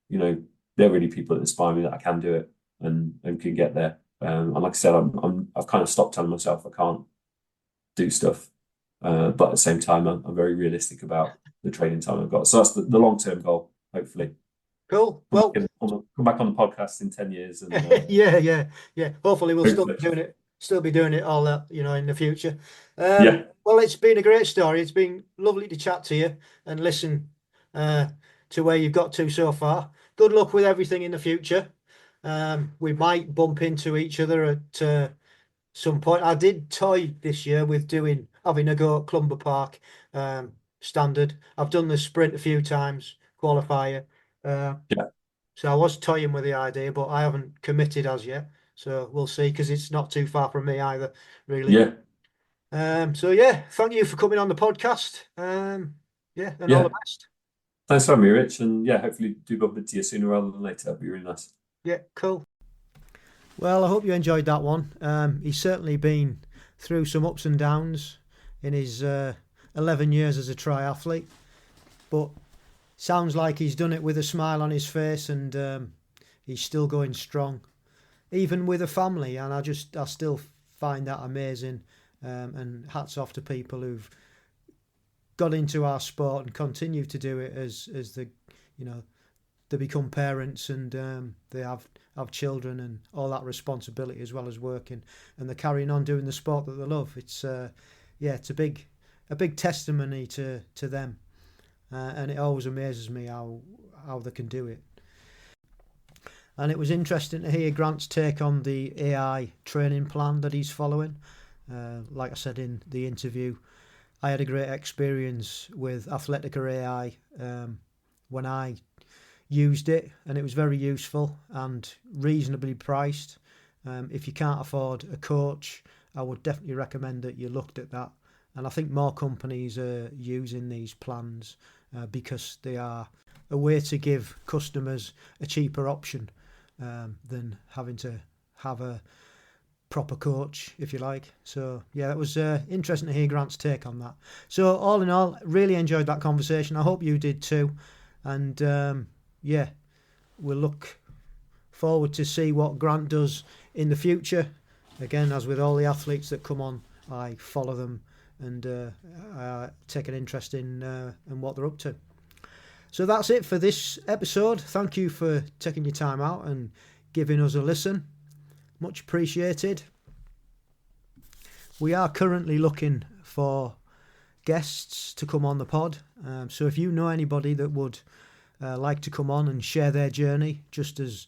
They're really people that inspire me that I can do it and can get there. And like I said, I've kind of stopped telling myself I can't do stuff, but at the same time, I'm very realistic about the training time I've got. So that's the long-term goal. Hopefully, Cool. Well, come back on the podcast in 10 years and yeah. Hopefully we'll hopefully, still be doing it all that, in the future. yeah, Well, it's been a great story. It's been lovely to chat to you and listen to where you've got to so far. Good luck with everything in the future. We might bump into each other at some point. I did toy this year with having a go at Clumber Park standard. I've done the sprint a few times, qualifier. Uh, yeah, so I was toying with the idea, but I haven't committed as yet. So we'll see because it's not too far from me either, really. yeah, So yeah, thank you for coming on the podcast. Yeah, and all the yeah. best. Thanks for having me, Rich, and yeah, hopefully do bump into you sooner rather than later. That'd be really nice. Yeah, cool. Well, I hope you enjoyed that one. He's certainly been through some ups and downs in his 11 years as a triathlete, but sounds like he's done it with a smile on his face and he's still going strong. even with a family. And I still find that amazing. And hats off to people who've got into our sport and continue to do it as they become parents and they have children and all that responsibility as well as working, and they're carrying on doing the sport that they love. It's it's a big testimony to them, and it always amazes me how they can do it. And it was interesting to hear Grant's take on the AI training plan that he's following. Like I said in the interview, I had a great experience with Athletica AI when I used it, and it was very useful and reasonably priced. If you can't afford a coach, I would definitely recommend that you looked at that. And I think more companies are using these plans because they are a way to give customers a cheaper option than having to have a proper coach, if you like. So yeah, it was interesting to hear Grant's take on that. So all in all, really enjoyed that conversation. I hope you did too. And we'll look forward to see what Grant does in the future. Again, as with all the athletes that come on, I follow them and I take an interest in what they're up to. So that's it for this episode. Thank you for taking your time out and giving us a listen. Much appreciated. We are currently looking for guests to come on the pod. So if you know anybody that would like to come on and share their journey, just as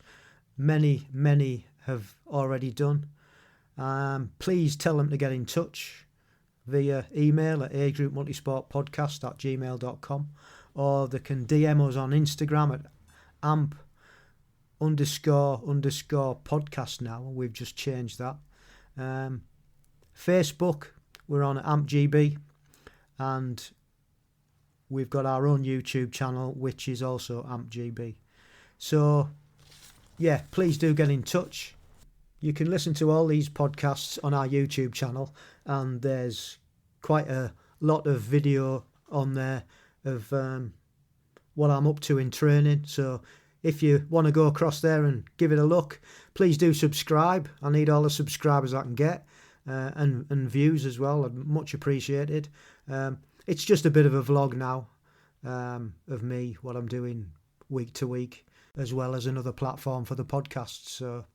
many have already done, please tell them to get in touch via email at agroupmultisportpodcast@gmail.com, or they can DM us on Instagram at amp__podcast now. We've just changed that. Facebook, we're on AmpGB, and we've got our own YouTube channel, which is also AmpGB. So yeah, please do get in touch. You can listen to all these podcasts on our YouTube channel, and there's quite a lot of video on there of what I'm up to in training. So if you want to go across there and give it a look, please do subscribe. I need all the subscribers I can get, and views as well. Much appreciated. It's just a bit of a vlog now of me, what I'm doing week to week, as well as another platform for the podcast. So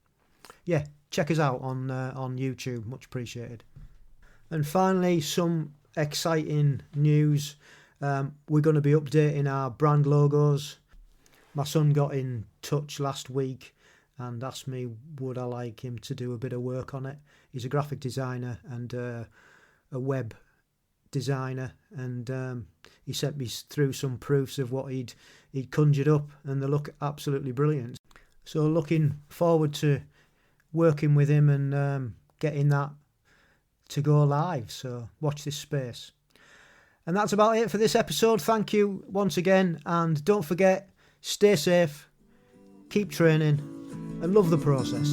yeah, check us out on YouTube. Much appreciated. And finally, some exciting news. We're going to be updating our brand logos. My son got in touch last week and asked me would I like him to do a bit of work on it. He's a graphic designer and a web designer, and he sent me through some proofs of what he'd conjured up, and they look absolutely brilliant. So looking forward to working with him and getting that to go live. So watch this space. And that's about it for this episode. Thank you once again, and don't forget, stay safe, keep training, and love the process.